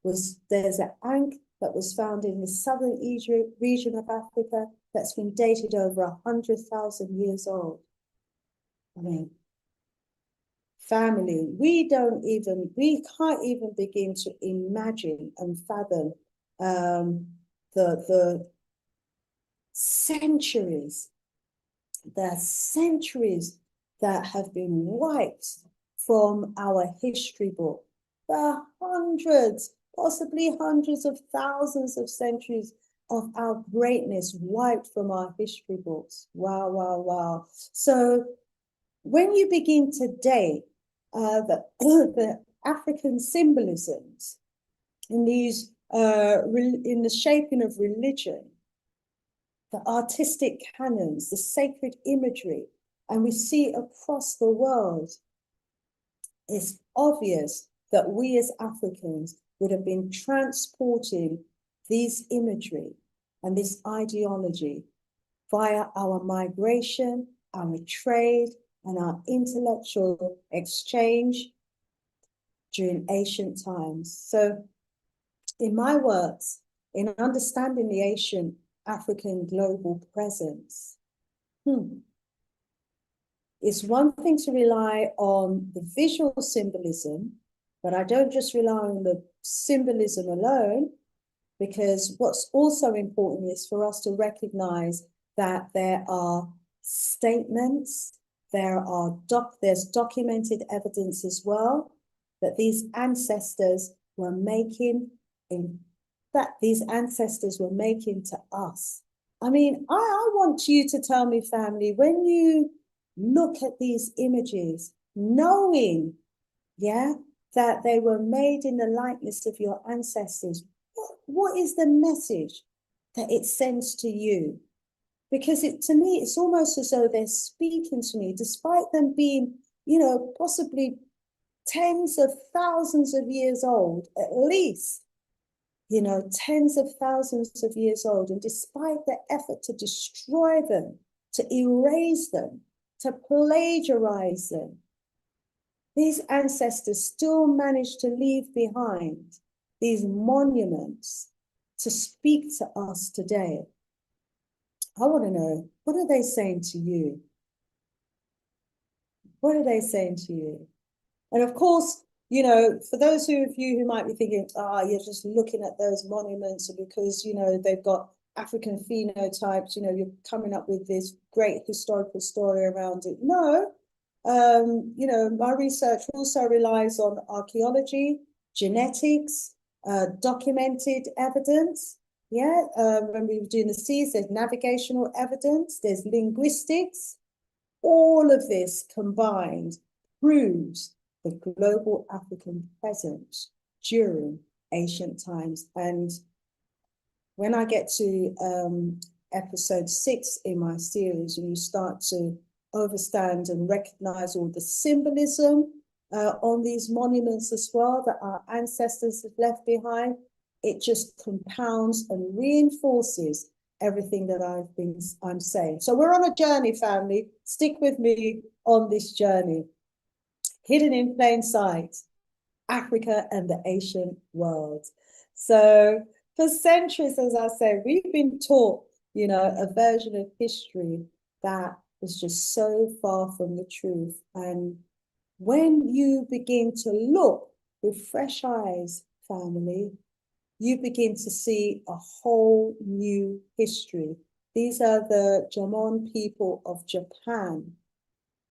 there's an Ankh that was found in the Southern Egypt region of Africa that's been dated over 100,000 years old. I mean, family, we can't even begin to imagine and fathom the centuries that have been wiped from our history book. The hundreds, possibly hundreds of thousands of centuries of our greatness wiped from our history books. Wow, wow, wow. So when you begin to date the African symbolisms in these in the shaping of religion, the artistic canons, the sacred imagery, and we see across the world, it's obvious that we as Africans would have been transporting these imagery and this ideology via our migration, our trade, and our intellectual exchange during ancient times. So in my works, in understanding the ancient African global presence, it's one thing to rely on the visual symbolism, but I don't just rely on the symbolism alone, because what's also important is for us to recognize that there are statements, there's documented evidence as well that these ancestors were making to us. I mean, I want you to tell me, family, when you look at these images, knowing, that they were made in the likeness of your ancestors, what is the message that it sends to you? Because to me, it's almost as though they're speaking to me, despite them being, possibly tens of thousands of years old, at least, tens of thousands of years old. And despite the effort to destroy them, to erase them, to plagiarize them, these ancestors still managed to leave behind these monuments to speak to us today. I want to know, what are they saying to you? What are they saying to you? And of course, you know, for those of you who might be thinking, you're just looking at those monuments because, you know, they've got African phenotypes, you know, you're coming up with this great historical story around it. No, you know, my research also relies on archaeology, genetics, documented evidence. Yeah, when we were doing the seas, there's navigational evidence, there's linguistics. All of this combined proves the global African presence during ancient times. And when I get to episode 6 in my series, and you start to understand and recognize all the symbolism on these monuments as well that our ancestors have left behind, it just compounds and reinforces everything that I'm saying. So we're on a journey, family. Stick with me on this journey. Hidden in plain sight, Africa and the ancient world. So for centuries, as I said, we've been taught, you know, a version of history that is just so far from the truth. And when you begin to look with fresh eyes, family, you begin to see a whole new history. These are the Jamon people of Japan.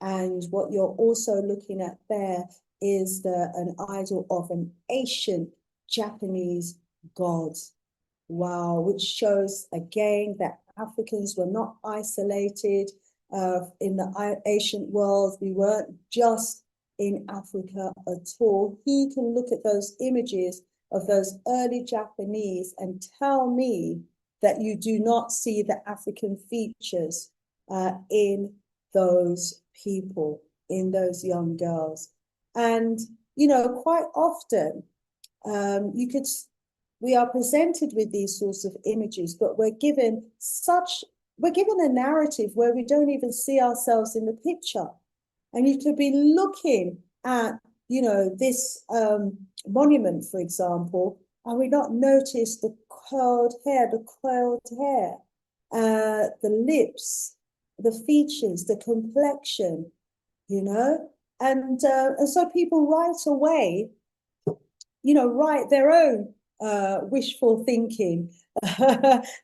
And what you're also looking at there is an idol of an ancient Japanese god. Wow, which shows again that Africans were not isolated in the ancient world. We weren't just in Africa at all. Who can look at those images of those early Japanese and tell me that you do not see the African features in those people, in those young girls? And, you know, quite often we are presented with these sorts of images, but we're given a narrative where we don't even see ourselves in the picture. And you could be looking at, you know, this monument, for example, and we not notice the coiled hair, the lips, the features, the complexion, you know, and so people right away, you know, write their own wishful thinking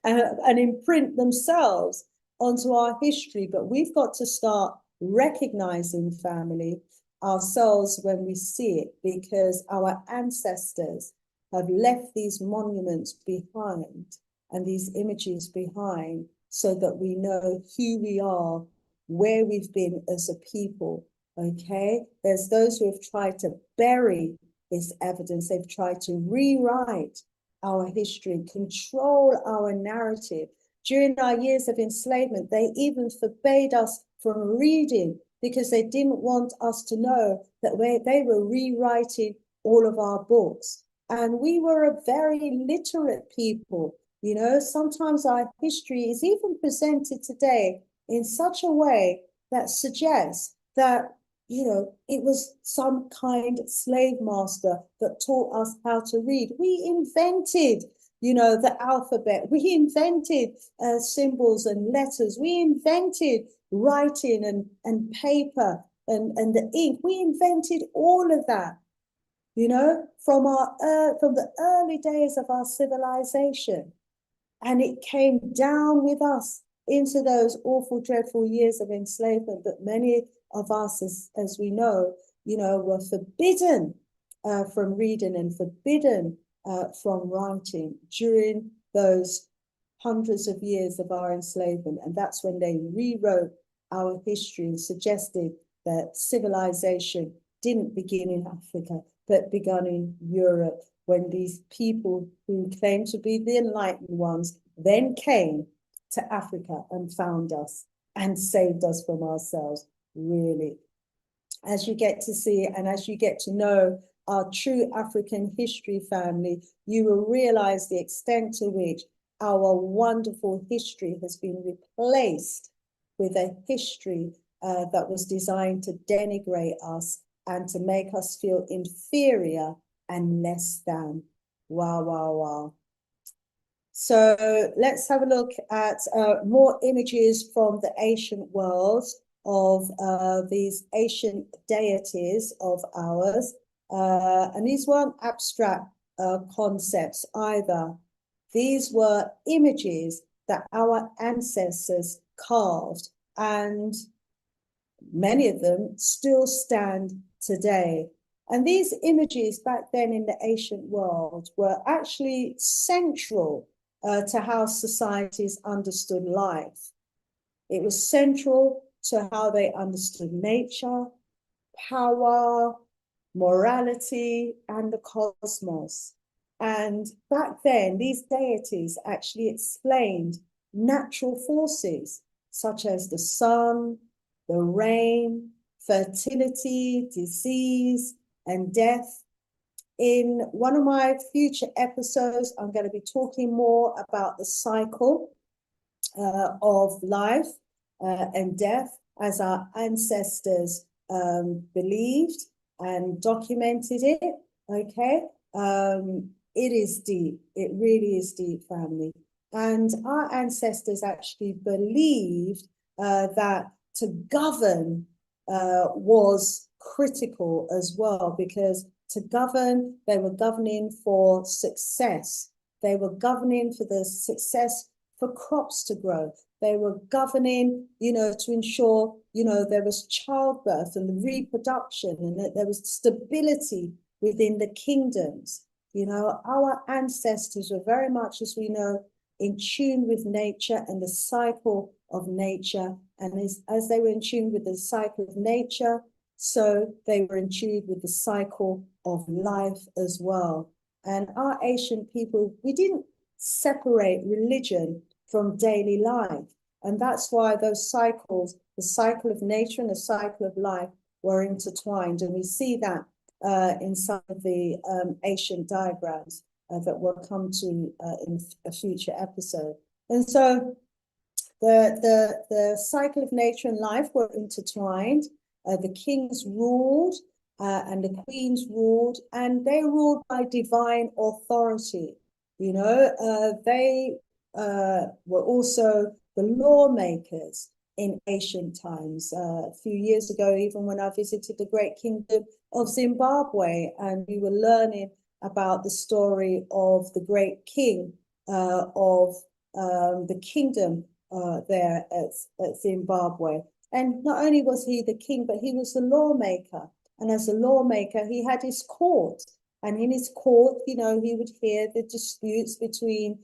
and imprint themselves onto our history. But we've got to start recognizing, family, ourselves when we see it, because our ancestors have left these monuments behind and these images behind so that we know who we are, where we've been as a people. Okay, there's those who have tried to bury this evidence. They've tried to rewrite our history, control our narrative. During our years of enslavement, they even forbade us from reading because they didn't want us to know that they were rewriting all of our books. And we were a very literate people. You know, sometimes our history is even presented today in such a way that suggests that, you know, it was some kind of slave master that taught us how to read. We invented, you know, the alphabet. We invented symbols and letters. We invented writing and paper and the ink. We invented all of that, you know, from the early days of our civilization. And it came down with us into those awful, dreadful years of enslavement that many of us, as we know, you know, were forbidden from reading and forbidden from writing during those hundreds of years of our enslavement. And that's when they rewrote our history and suggested that civilization didn't begin in Africa, but began in Europe, when these people who claim to be the enlightened ones then came to Africa and found us and saved us from ourselves, really. As you get to see and as you get to know our true African history, family, you will realize the extent to which our wonderful history has been replaced with a history that was designed to denigrate us and to make us feel inferior and less than. Wow, wow, wow. So let's have a look at more images from the ancient world. of these ancient deities of ours. And these weren't abstract concepts either. These were images that our ancestors carved, and many of them still stand today. And these images back then in the ancient world were actually central to how societies understood life. It was central to how they understood nature, power, morality, and the cosmos. And back then, these deities actually explained natural forces such as the sun, the rain, fertility, disease, and death. In one of my future episodes, I'm going to be talking more about the cycle of life and death as our ancestors believed and documented it. Okay, it is deep. It really is deep, family. And our ancestors actually believed that to govern was critical as well, because to govern, they were governing for success. They were governing for the success for crops to grow. They were governing, to ensure, there was childbirth and reproduction, and that there was stability within the kingdoms. Our ancestors were very much, as we know, in tune with nature and the cycle of nature. And as they were in tune with the cycle of nature, so they were in tune with the cycle of life as well. And our ancient people, we didn't separate religion from daily life. And that's why those cycles, the cycle of nature and the cycle of life, were intertwined. And we see that in some of the ancient diagrams that we'll come to in a future episode. And so the cycle of nature and life were intertwined. The kings ruled and the queens ruled, and they ruled by divine authority. They were also the lawmakers in ancient times. A few years ago, even when I visited the great kingdom of Zimbabwe, and we were learning about the story of the great king of the kingdom there at Zimbabwe. And not only was he the king, but he was the lawmaker. And as a lawmaker, he had his court. And in his court, he would hear the disputes between,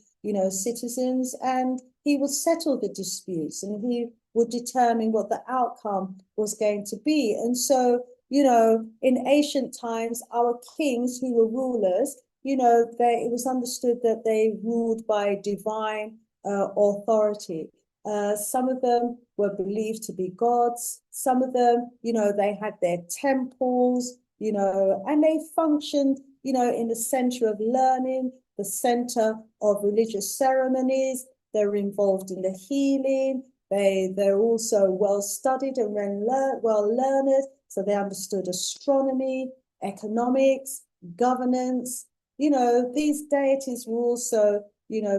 citizens, and he would settle the disputes, and he would determine what the outcome was going to be. And so, in ancient times, our kings who were rulers, it was understood that they ruled by divine authority. Some of them were believed to be gods. Some of them, they had their temples, and they functioned, in the center of learning, the center of religious ceremonies. They're involved in the healing. They're also well studied and well learned. So they understood astronomy, economics, governance. These deities were also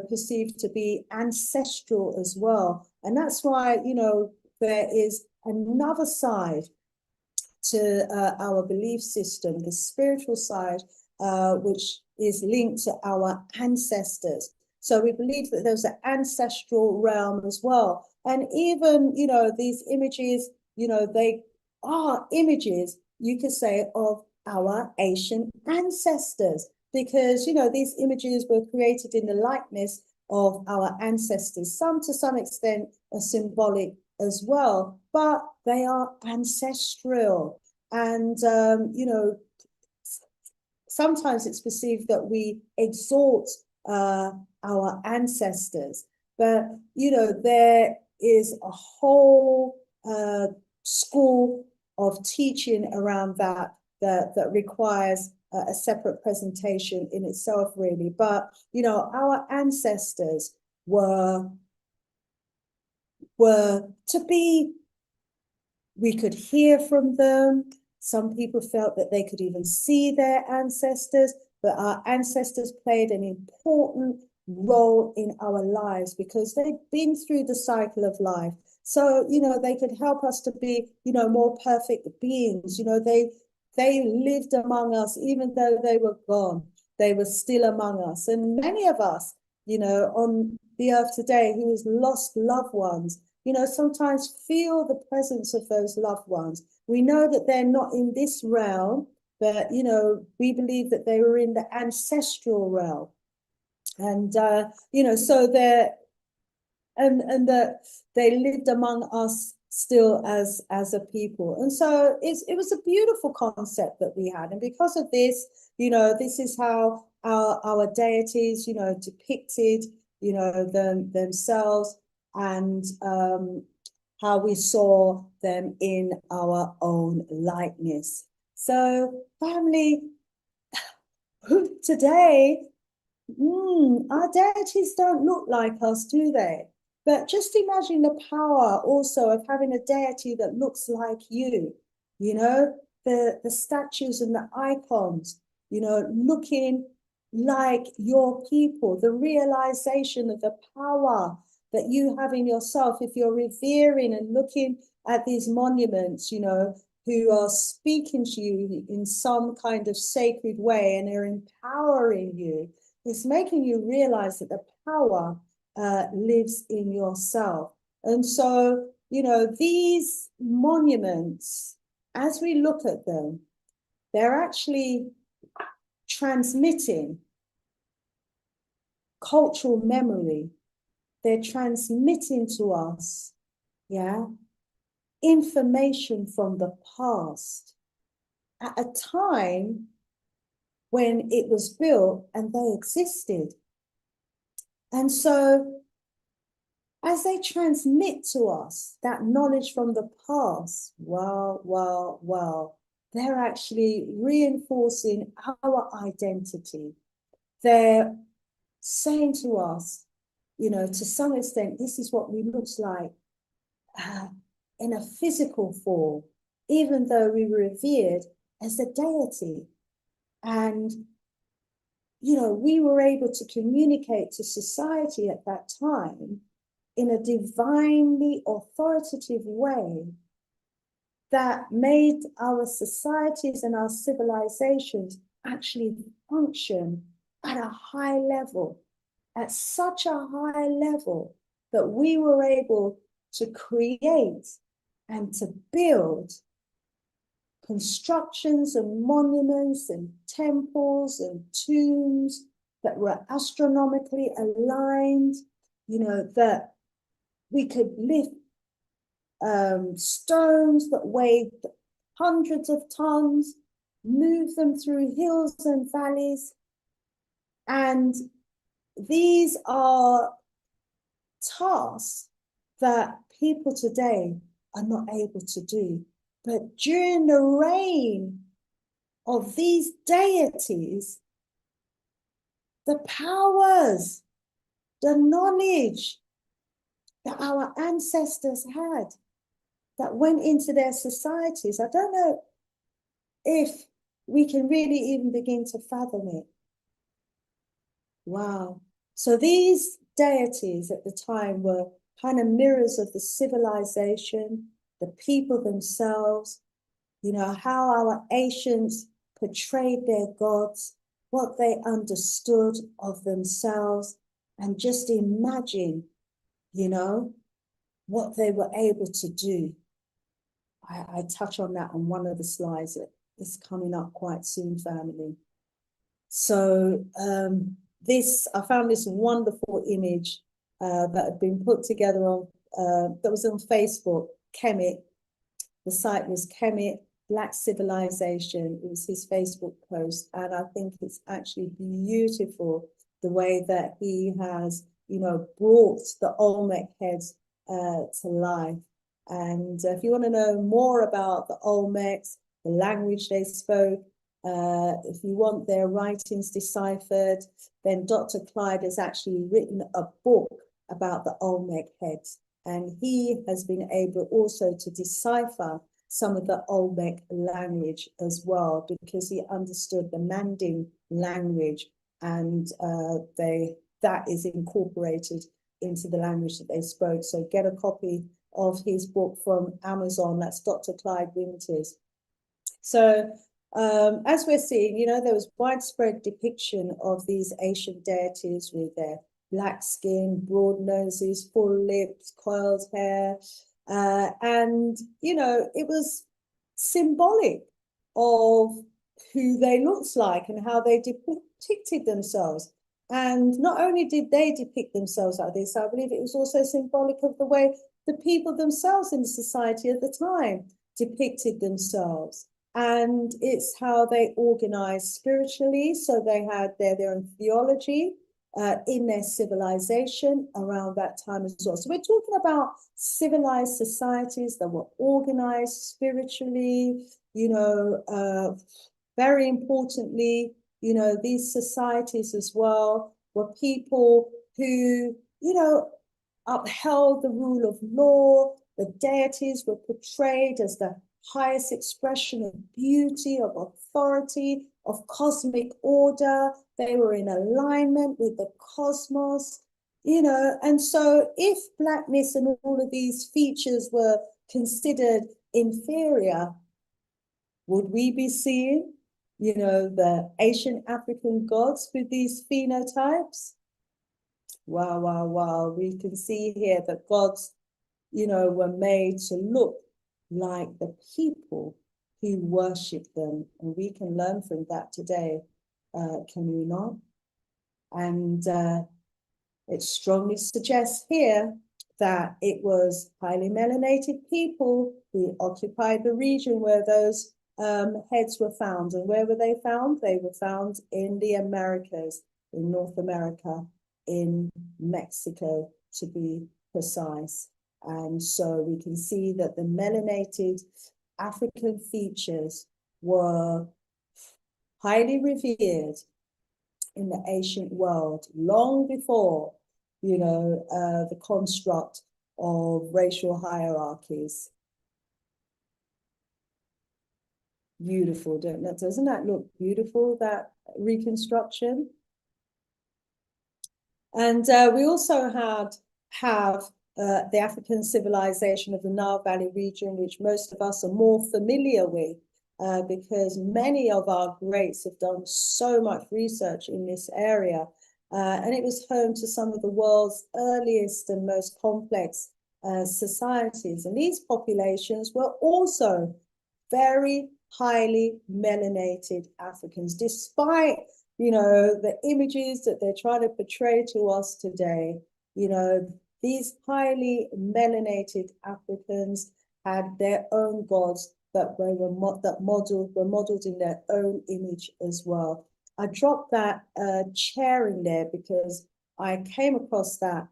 perceived to be ancestral as well. And that's why, there is another side to our belief system, the spiritual side, which is linked to our ancestors. So we believe that there's an ancestral realm as well. And even, these images, they are images, you could say, of our ancient ancestors, because, these images were created in the likeness of our ancestors. Some, to some extent, are symbolic as well, but they are ancestral. And, sometimes it's perceived that we exalt our ancestors, but, there is a whole school of teaching around that requires a separate presentation in itself, really. But, our ancestors were to be, we could hear from them. Some people felt that they could even see their ancestors, but our ancestors played an important role in our lives because they've been through the cycle of life. So, they could help us to be, more perfect beings. They lived among us, even though they were gone, they were still among us. And many of us, on the earth today who has lost loved ones, sometimes feel the presence of those loved ones. We know that they're not in this realm, but, we believe that they were in the ancestral realm. And, so that they lived among us still as a people. And so it was a beautiful concept that we had. And because of this, this is how our deities, depicted, themselves, and how we saw them in our own likeness. So family, today, our deities don't look like us, do they? But just imagine the power also of having a deity that looks like you, the statues and the icons, looking like your people, the realization of the power that you have in yourself. If you're revering and looking at these monuments, who are speaking to you in some kind of sacred way and are empowering you, it's making you realize that the power lives in yourself. And so, these monuments, as we look at them, they're actually transmitting cultural memory. They're transmitting to us, information from the past at a time when it was built and they existed. And so as they transmit to us that knowledge from the past, they're actually reinforcing our identity. They're saying to us, to some extent, this is what we look like in a physical form, even though we were revered as a deity. And, we were able to communicate to society at that time in a divinely authoritative way that made our societies and our civilizations actually function at a high level, at such a high level that we were able to create and to build constructions and monuments and temples and tombs that were astronomically aligned, that we could lift stones that weighed hundreds of tons, move them through hills and valleys. And these are tasks that people today are not able to do. But during the reign of these deities, the powers, the knowledge that our ancestors had that went into their societies, I don't know if we can really even begin to fathom it. Wow. So these deities at the time were kind of mirrors of the civilization, the people themselves, how our ancients portrayed their gods, what they understood of themselves, and just imagine, what they were able to do. I touch on that on one of the slides that is coming up quite soon, family. So I found this wonderful image that had been put together on, that was on Facebook, Kemet. The site was Kemet, Black Civilization. It was his Facebook post. And I think it's actually beautiful the way that he has, brought the Olmec heads to life. And if you want to know more about the Olmecs, the language they spoke, if you want their writings deciphered, then Dr. Clyde has actually written a book about the Olmec heads. And he has been able also to decipher some of the Olmec language as well, because he understood the Manding language, and that is incorporated into the language that they spoke. So get a copy of his book from Amazon. That's Dr. Clyde Winters. So as we're seeing, you know, there was widespread depiction of these ancient deities with their black skin, broad noses, full lips, coiled hair. And, you know, it was symbolic of who they looked like and how they depicted themselves. And not only did they depict themselves like this, I believe it was also symbolic of the way the people themselves in the society at the time depicted themselves. And it's how they organized spiritually. So they had their own theology in their civilization around that time as well. So we're talking about civilized societies that were organized spiritually, you know, very importantly, you know, these societies as well were people who, you know, upheld the rule of law. The deities were portrayed as the highest expression of beauty, of authority, of cosmic order. They were in alignment with the cosmos, you know. And so if blackness and all of these features were considered inferior, would we be seeing, you know, the ancient African gods with these phenotypes? Wow, wow, wow. We can see here that gods, you know, were made to look like the people who worship them. And we can learn from that today, can we not? And it strongly suggests here that it was highly melanated people who occupied the region where those heads were found. And where were they found? They were found in the Americas, in North America, in Mexico, to be precise. And so we can see that the melanated African features were highly revered in the ancient world, long before, you know, the construct of racial hierarchies. Beautiful, doesn't that look beautiful, that reconstruction? And we also have the African civilization of the Nile Valley region, which most of us are more familiar with, because many of our greats have done so much research in this area. And it was home to some of the world's earliest and most complex societies. And these populations were also very highly melanated Africans, despite, you know, the images that they're trying to portray to us today. You know, these highly melanated Africans had their own gods that were modeled in their own image as well. I dropped that chair in there because I came across that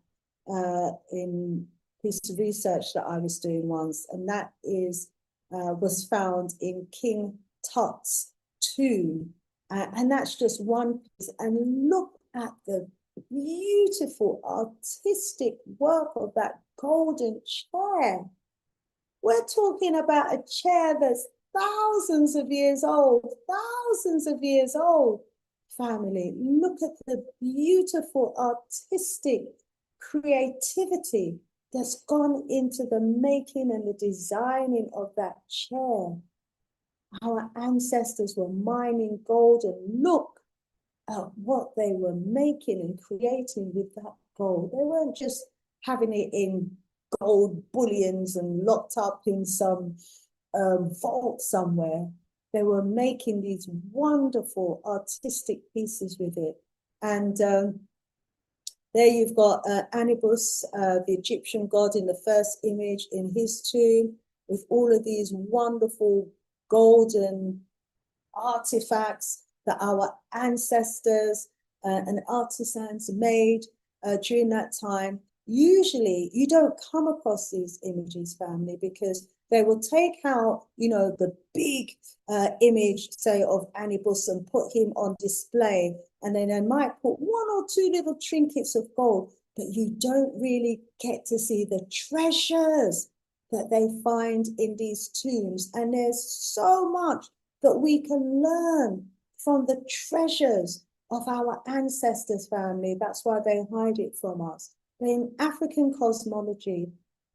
in a piece of research that I was doing once, and that was found in King Tut's tomb. And that's just one piece. And look at the beautiful artistic work of that golden chair. We're talking about a chair that's thousands of years old, family. Look at the beautiful artistic creativity that's gone into the making and the designing of that chair. Our ancestors were mining gold, and look at what they were making and creating with that gold. They weren't just having it in gold bullions and locked up in some vault somewhere. They were making these wonderful artistic pieces with it. And there you've got Anubis, the Egyptian god, in the first image in his tomb, with all of these wonderful golden artifacts that our ancestors and artisans made during that time. Usually you don't come across these images, family, because they will take out, you know, the big image, say, of Anubis and put him on display. And then they might put one or two little trinkets of gold, but you don't really get to see the treasures that they find in these tombs. And there's so much that we can learn from the treasures of our ancestors, family. That's why they hide it from us. In African cosmology,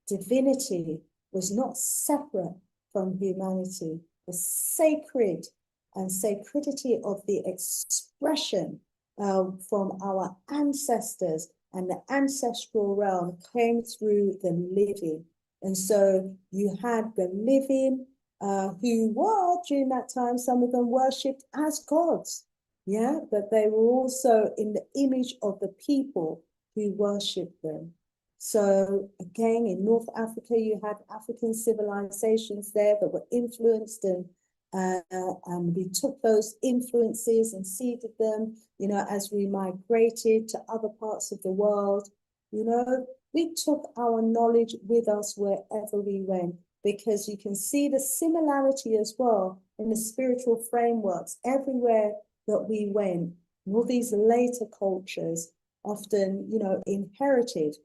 divinity was not separate from humanity. The sacred and sacredity of the expression from our ancestors and the ancestral realm came through the living. And so you had the living who were, during that time, some of them worshipped as gods. Yeah, but they were also in the image of the people who worshipped them. So again, in North Africa, you had African civilizations there that were influenced, and we took those influences and seeded them, you know, as we migrated to other parts of the world. You know, we took our knowledge with us wherever we went, because you can see the similarity as well in the spiritual frameworks everywhere that we went. All these later cultures often, you know, inherited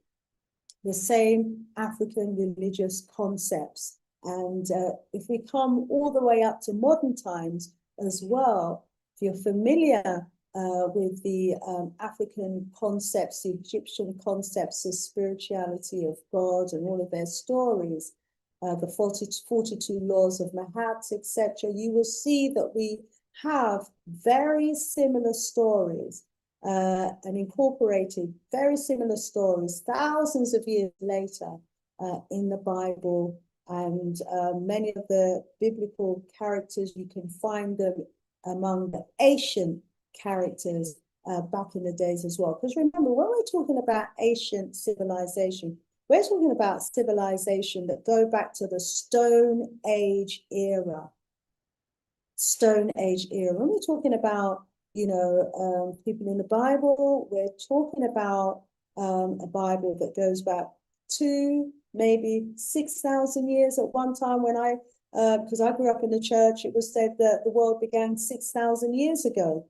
the same African religious concepts. And if we come all the way up to modern times as well, if you're familiar with the African concepts, the Egyptian concepts of spirituality, of God, and all of their stories, the 42 laws of Mahat, etc., you will see that we have very similar stories and incorporated very similar stories thousands of years later in the Bible. And many of the biblical characters, you can find them among the ancient characters back in the days as well. Because remember, when we're talking about ancient civilization, we're talking about civilization that go back to the Stone Age era. Stone Age era. When we're talking about, you know, people in the Bible, we're talking about a Bible that goes back to maybe 6,000 years at one time. When because I grew up in the church, it was said that the world began 6,000 years ago,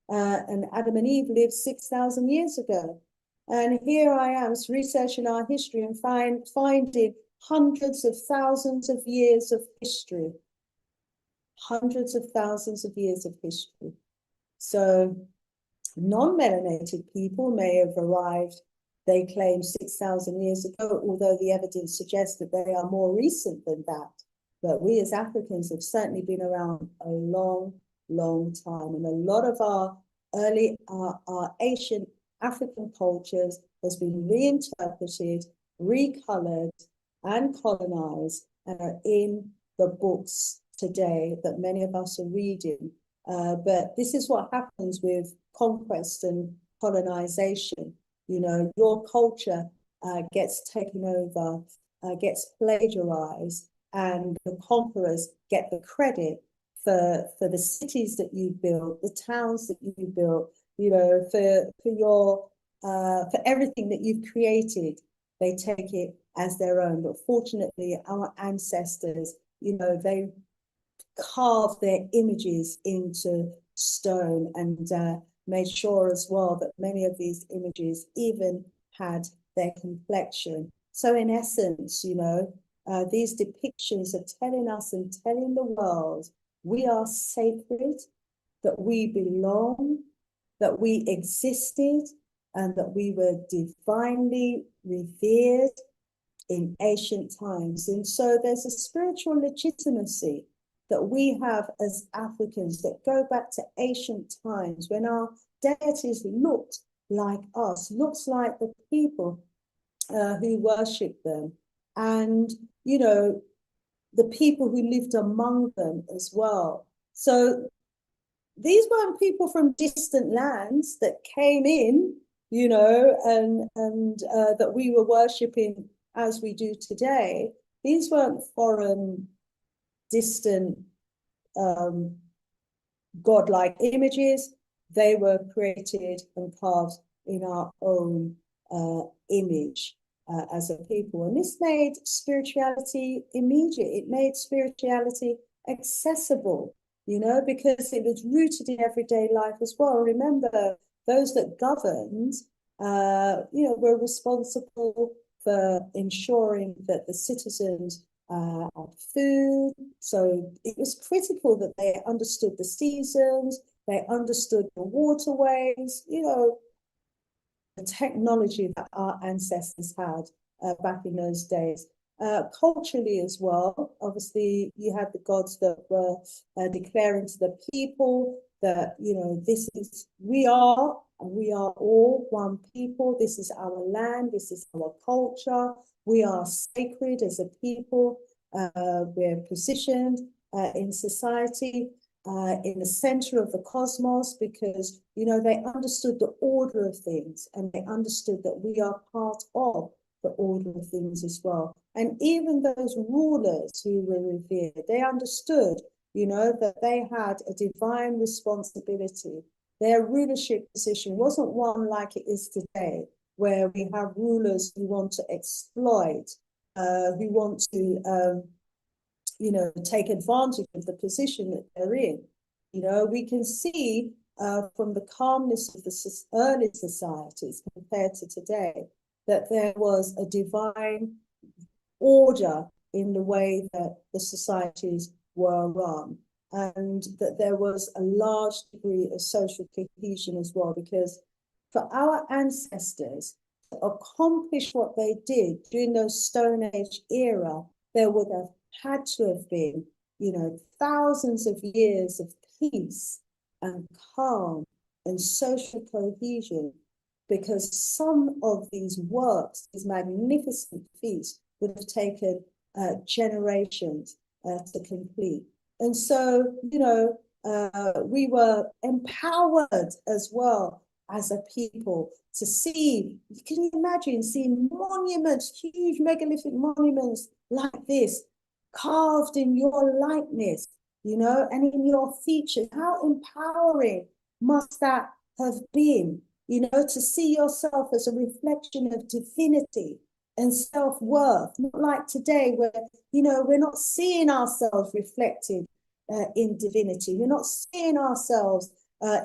and Adam and Eve lived 6,000 years ago. And here I am researching our history and finding hundreds of thousands of years of history. Hundreds of thousands of years of history. So non-melanated people may have arrived, they claim, 6,000 years ago, although the evidence suggests that they are more recent than that. But we as Africans have certainly been around a long, long time. And a lot of our ancient African cultures has been reinterpreted, recolored, and colonized, and are in the books today that many of us are reading. But this is what happens with conquest and colonization. You know, your culture gets taken over, gets plagiarized, and the conquerors get the credit for the cities that you built, the towns that you built, you know, for everything that you've created. They take it as their own. But fortunately, our ancestors, you know, they carved their images into stone, and made sure as well that many of these images even had their complexion. So in essence, you know, these depictions are telling us and telling the world we are sacred, that we belong, that we existed, and that we were divinely revered in ancient times. And so there's a spiritual legitimacy that we have as Africans that go back to ancient times when our deities looked like us, looks like the people who worship them, and, you know, the people who lived among them as well. So these weren't people from distant lands that came in, you know, and that we were worshipping as we do today. These weren't foreign, distant, godlike images. They were created and carved in our own image as a people. And this made spirituality immediate. It made spirituality accessible, you know, because it was rooted in everyday life as well. Remember, those that governed, you know, were responsible for ensuring that the citizens had food. So it was critical that they understood the seasons, they understood the waterways, you know, the technology that our ancestors had back in those days. culturally as well. Obviously, you had the gods that were declaring to the people that, you know, we are all one people. This is our land. This is our culture. We are sacred as a people. We're positioned in society, in the center of the cosmos, because, you know, they understood the order of things, and they understood that we are part of the order of things as well. And even those rulers who were revered, they understood, you know, that they had a divine responsibility. Their rulership position wasn't one like it is today, where we have rulers who want to exploit, who want to, you know, take advantage of the position that they're in. You know, we can see from the calmness of the early societies compared to today that there was a divine order in the way that the societies were run, and that there was a large degree of social cohesion as well, because for our ancestors to accomplish what they did during those Stone Age era, there would have had to have been, you know, thousands of years of peace and calm and social cohesion, because some of these works, these magnificent feats, would have taken generations to complete. And so, you know, we were empowered as well as a people to see, can you imagine seeing monuments, huge megalithic monuments like this, carved in your likeness, you know, and in your features? How empowering must that have been, you know, to see yourself as a reflection of divinity and self-worth, not like today where, you know, we're not seeing ourselves reflected in divinity. We're not seeing ourselves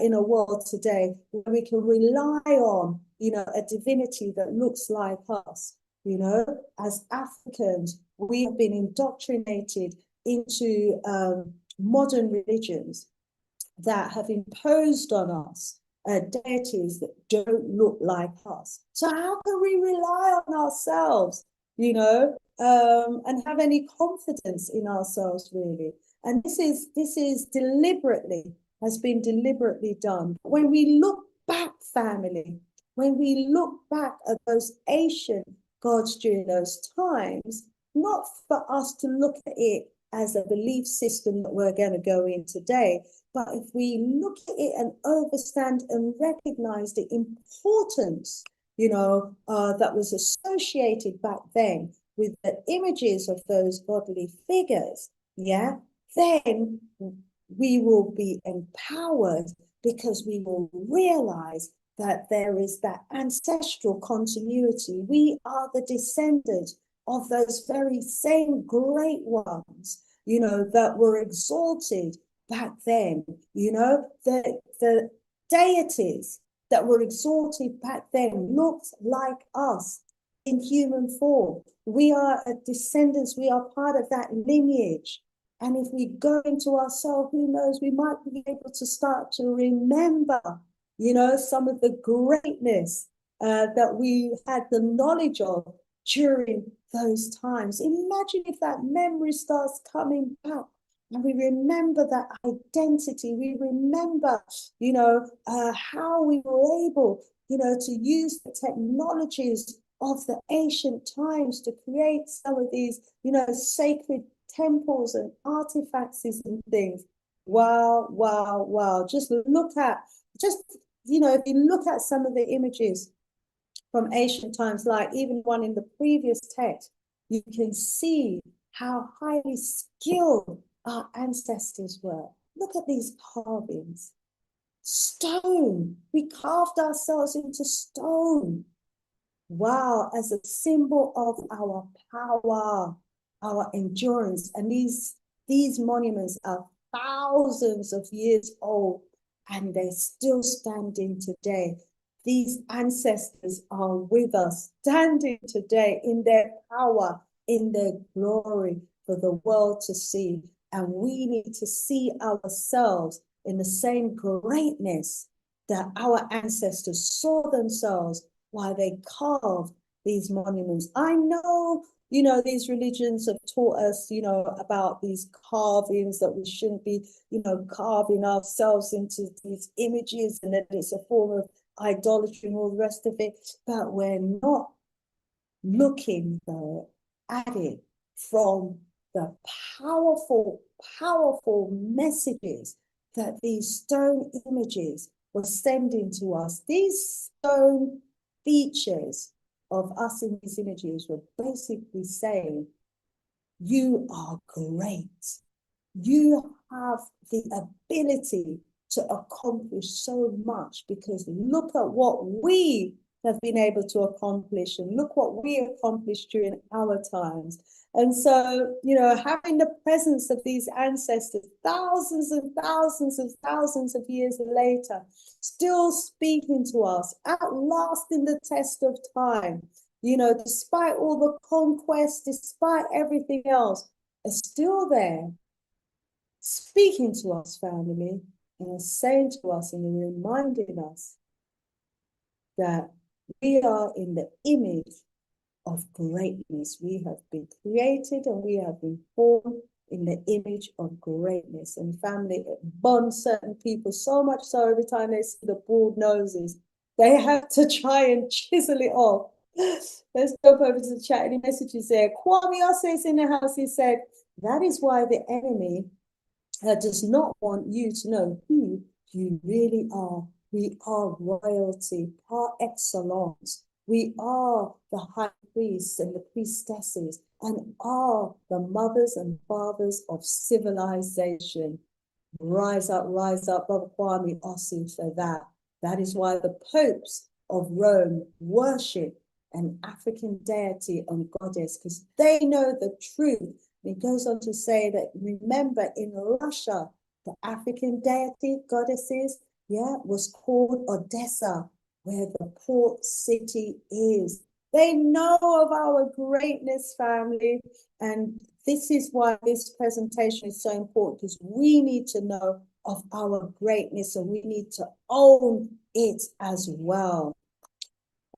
in a world today where we can rely on, you know, a divinity that looks like us. You know, as Africans, we have been indoctrinated into modern religions that have imposed on us deities that don't look like us. So how can we rely on ourselves, you know, and have any confidence in ourselves, really? And this is has been deliberately done. When we look back, family, when we look back at those ancient gods during those times, not for us to look at it as a belief system that we're going to go in today, but if we look at it and understand and recognize the importance, you know, that was associated back then with the images of those godly figures, yeah, then we will be empowered, because we will realize that there is that ancestral continuity. We are the descendants of those very same great ones, you know, that were exalted back then. You know, the deities that were exalted back then looked like us in human form. We are descendants, we are part of that lineage. And if we go into ourselves, who knows, we might be able to start to remember, you know, some of the greatness that we had the knowledge of during those times. Imagine if that memory starts coming back, and we remember that identity. We remember, you know, how we were able, you know, to use the technologies of the ancient times to create some of these, you know, sacred temples and artifacts and things. Wow, wow, wow. Just, you know, if you look at some of the images from ancient times, like even one in the previous text, you can see how highly skilled our ancestors were. Look at these carvings. Stone. We carved ourselves into stone. Wow, as a symbol of our power, our endurance. And these monuments are thousands of years old, and they're still standing today. These ancestors are with us, standing today in their power, in their glory for the world to see. And we need to see ourselves in the same greatness that our ancestors saw themselves while they carved these monuments. I know you know, these religions have taught us, you know, about these carvings, that we shouldn't be, you know, carving ourselves into these images, and that it's a form of idolatry and all the rest of it. But we're not looking though at it from the powerful, powerful messages that these stone images were sending to us. These stone features of us in these images were basically saying, you are great. You have the ability to accomplish so much, because look at what we have been able to accomplish, and look what we accomplished during our times. And so, you know, having the presence of these ancestors thousands and thousands and thousands of years later, still speaking to us, outlasting the test of time, you know, despite all the conquest, despite everything else, are still there, speaking to us, family, and saying to us and reminding us that we are in the image of greatness. We have been created and we have been formed in the image of greatness. And family, it bonds certain people so much so every time they see the bald noses, they have to try and chisel it off. Let's jump over to the chat. Any messages there? Kwame also is in the house. He said, that is why the enemy does not want you to know who you really are. We are royalty par excellence. We are the high priests and the priestesses, and are the mothers and fathers of civilization. Rise up, Brother Kwame Ossi, for that. That is why the popes of Rome worship an African deity and goddess, because they know the truth. It goes on to say that, remember, in Russia, the African deity, goddesses, was called Odessa, where the port city is. They know of our greatness, family, and this is why this presentation is so important, because we need to know of our greatness and we need to own it as well.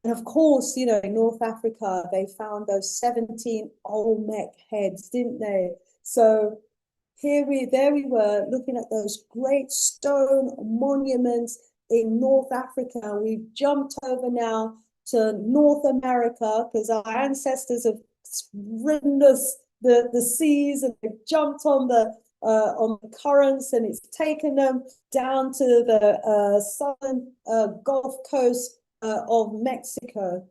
And of course, you know, in North Africa, they found those 17 Olmec heads, didn't they? So there we were looking at those great stone monuments in North Africa. We've jumped over now to North America, because our ancestors have ridden the seas, and they've jumped on the currents, and it's taken them down to the southern Gulf Coast of Mexico.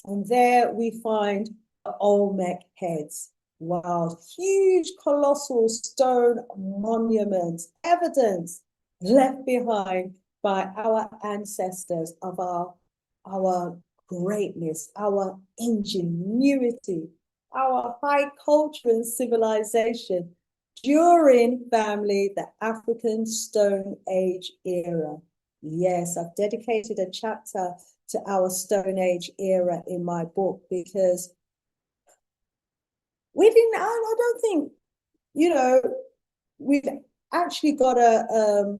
And there we find the Olmec heads. Wow, huge, colossal stone monuments, evidence left behind by our ancestors of our greatness, our ingenuity, our high culture and civilization during, family, the African Stone Age era. Yes, I've dedicated a chapter to our Stone Age era in my book, because we didn't, I don't think, you know, we've actually got a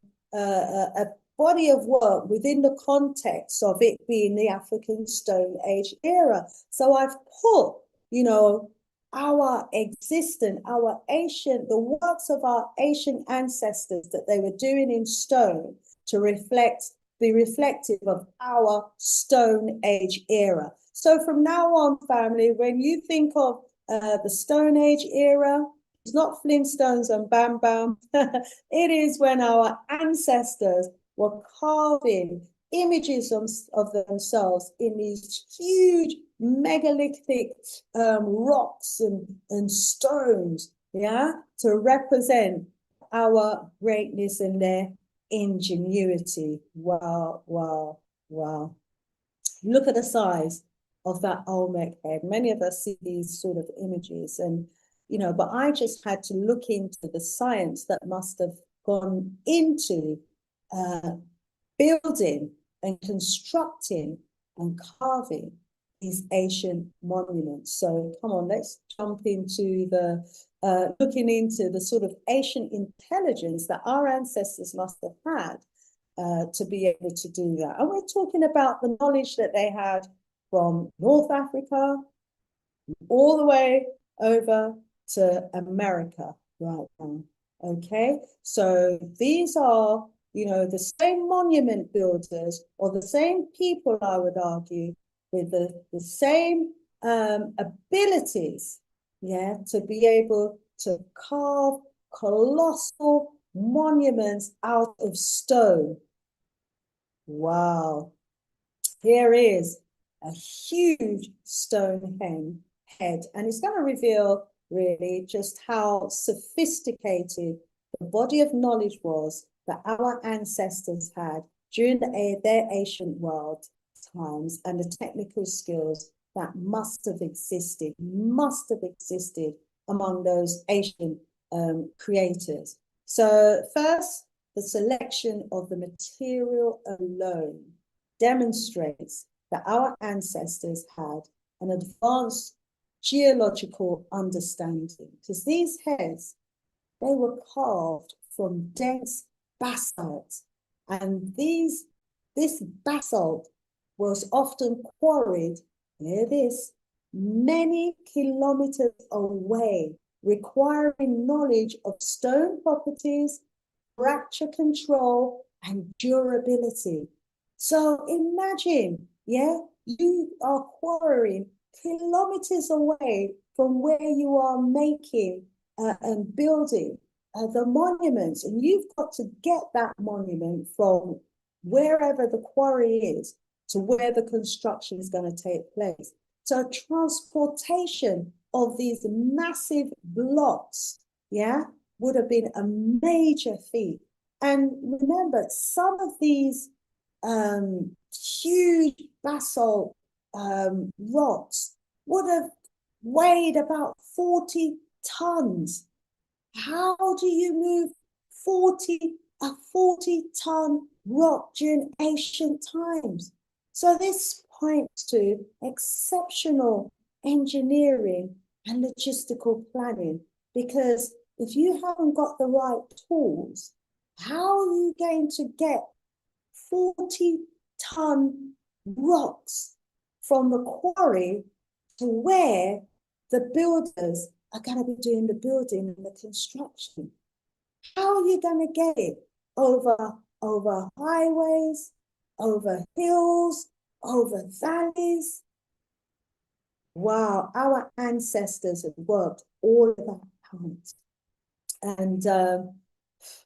body of work within the context of it being the African Stone Age era. So I've put, you know, our existence, the works of our ancient ancestors that they were doing in stone to be reflective of our Stone Age era. So from now on, family, when you think of the Stone Age era, it's not Flintstones and Bam Bam. It is when our ancestors were carving images of themselves in these huge megalithic rocks and stones, to represent our greatness and their ingenuity. Wow, wow, wow. Look at the size of that Olmec head. Many of us see these sort of images, and you know, but I just had to look into the science that must have gone into building and constructing and carving these ancient monuments. So come on, let's jump into the looking into the sort of ancient intelligence that our ancestors must have had to be able to do that. And we're talking about the knowledge that they had from North Africa, all the way over to America right now. Okay, so these are, you know, the same monument builders or the same people, I would argue, with the same abilities, yeah, to be able to carve colossal monuments out of stone. Wow. Here is a huge stone head, and it's going to reveal really just how sophisticated the body of knowledge was that our ancestors had during their ancient world times, and the technical skills that must have existed among those ancient creators. So first, the selection of the material alone demonstrates that our ancestors had an advanced geological understanding, because these heads, they were carved from dense basalt, and this basalt was often quarried, hear this, many kilometers away, requiring knowledge of stone properties, fracture control, and durability. So imagine, yeah, you are quarrying kilometers away from where you are making and building the monuments, and you've got to get that monument from wherever the quarry is to where the construction is going to take place. So transportation of these massive blocks, yeah, would have been a major feat. And remember, some of these huge basalt rocks would have weighed about 40 tons. How do you move 40-ton rock during ancient times? So this points to exceptional engineering and logistical planning, because if you haven't got the right tools, how are you going to get 40-ton rocks from the quarry to where the builders are going to be doing the building and the construction? How are you going to get it over highways, over hills, over valleys? Wow, our ancestors have worked all of that out. And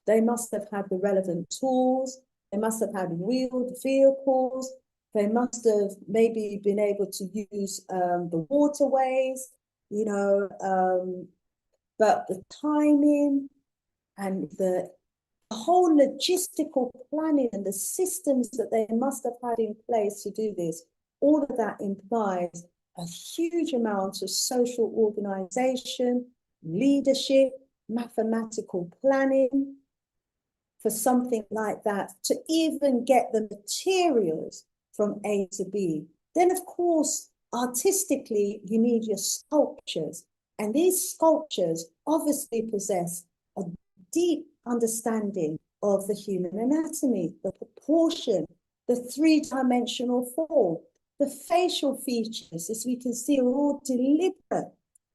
they must have had the relevant tools. They must have had wheeled vehicles. They must have maybe been able to use the waterways, you know, but the timing and the whole logistical planning and the systems that they must have had in place to do this, all of that implies a huge amount of social organization, leadership, mathematical planning for something like that, to even get the materials from A to B. Then, of course, artistically, you need your sculptures. And these sculptures obviously possess a deep understanding of the human anatomy, the proportion, the three-dimensional form, the facial features, as we can see, are all deliberate,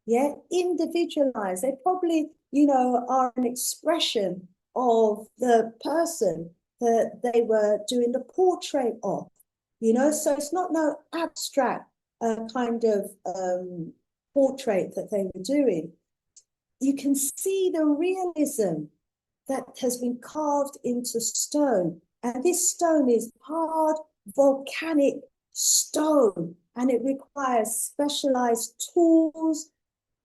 yeah, individualized. They probably, you know, are an expression of the person that they were doing the portrait of, you know, so it's not no abstract kind of portrait that they were doing. You can see the realism that has been carved into stone, and this stone is hard volcanic stone, and it requires specialized tools,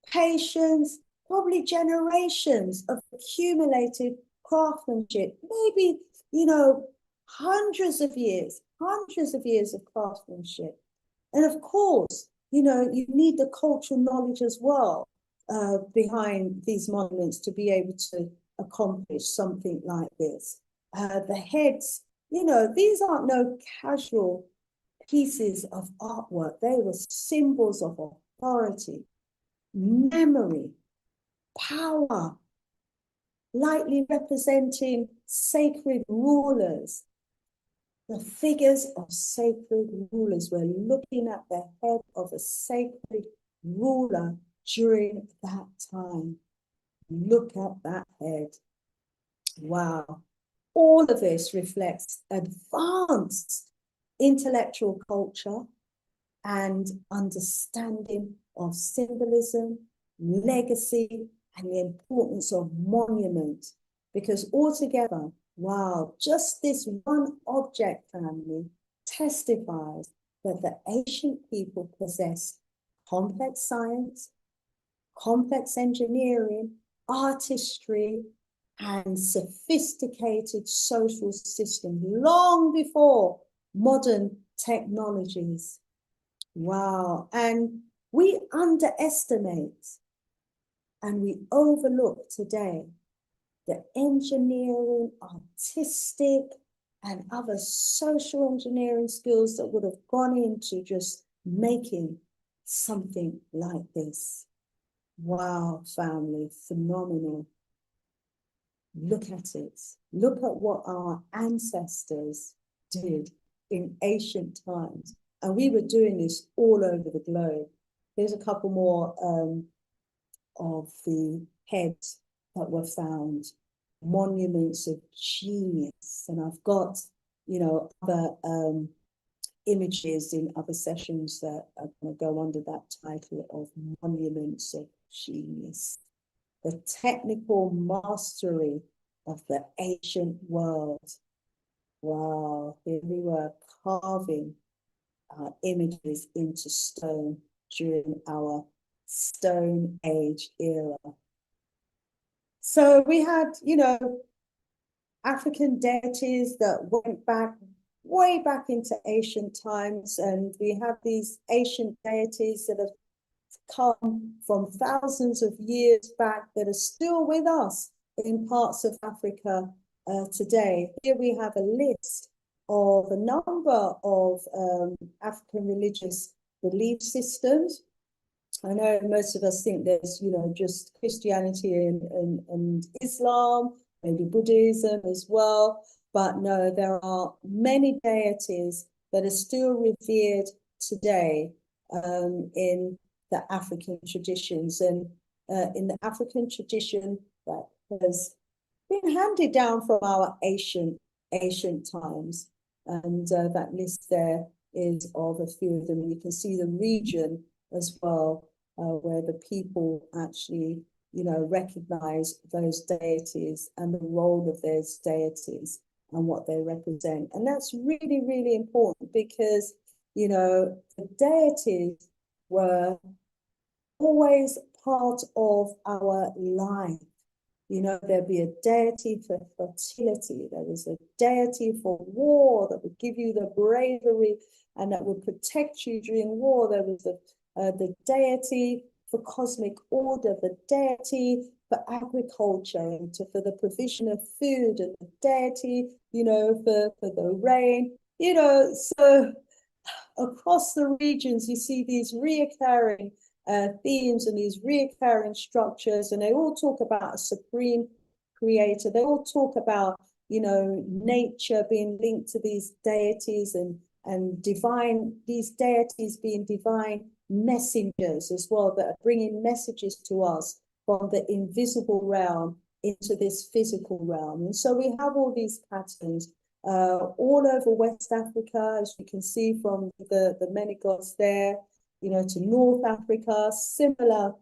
patience, probably generations of accumulated craftsmanship, maybe, you know, hundreds of years of craftsmanship. And of course, you know, you need the cultural knowledge as well behind these monuments to be able to accomplish something like this. The heads, you know, these aren't no casual pieces of artwork. They were symbols of authority, memory, power, lightly representing sacred rulers. The figures of sacred rulers. We're looking at the head of a sacred ruler during that time. Look at that head. Wow. All of this reflects advanced intellectual culture and understanding of symbolism, legacy, and the importance of monument. Because altogether, wow, just this one object family testifies that the ancient people possessed complex science, complex engineering, artistry, and sophisticated social systems long before modern technologies. Wow. And we underestimate and we overlook today the engineering, artistic, and other social engineering skills that would have gone into just making something like this. Wow, family, phenomenal. Look at it. Look at what our ancestors did in ancient times. And we were doing this all over the globe. There's a couple more of the heads that were found, monuments of genius. And I've got, other images in other sessions that are going to go under that title of monuments of genius. The technical mastery of the ancient world. Wow, here we were carving images into stone during our Stone Age era. So we had, African deities that went back, way back into ancient times, and we have these ancient deities that have come from thousands of years back that are still with us in parts of Africa today. Here we have a list of a number of African religious belief systems. I know most of us think there's, just Christianity and Islam, maybe Buddhism as well. But no, there are many deities that are still revered today in the African traditions. And in the African tradition that has been handed down from our ancient times. And that list there is of a few of them. You can see the region as well, where the people actually, recognize those deities and the role of those deities and what they represent. And that's really, really important because, the deities were always part of our life. There'd be a deity for fertility. There was a deity for war that would give you the bravery and that would protect you during war. There was the deity for cosmic order, the deity for agriculture and for the provision of food, and the deity, for the rain. So across the regions, you see these reoccurring themes and these reoccurring structures, and they all talk about a supreme creator. They all talk about, nature being linked to these deities and these deities being divine messengers as well, that are bringing messages to us from the invisible realm into this physical realm. And so we have all these patterns all over West Africa, as you can see from the many gods there, to North Africa, similar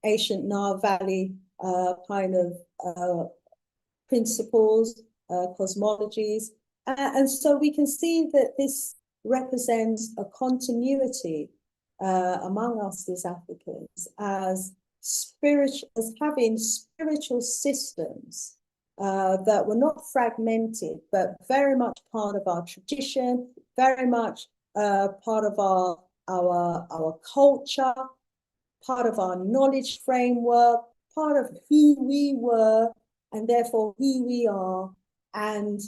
ancient Nile Valley kind of principles, cosmologies. And so we can see that this represents a continuity among us as Africans, as having spiritual systems that were not fragmented, but very much part of our tradition, very much part of our culture, part of our knowledge framework, part of who we were, and therefore who we are, and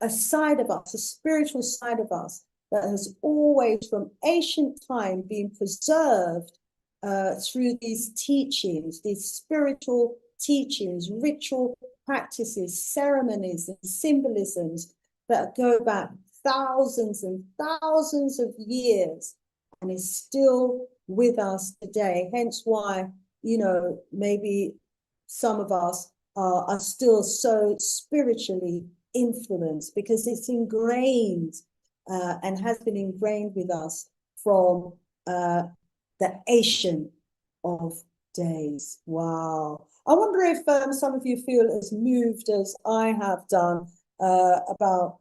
a side of us, a spiritual side of us that has always from ancient time been preserved through these teachings, these spiritual teachings, ritual practices, ceremonies, and symbolisms that go back thousands and thousands of years. and is still with us today. Hence why, you know, maybe some of us are still so spiritually influenced, because it's ingrained and has been ingrained with us from the ancient of days. Wow. I wonder if some of you feel as moved as I have done about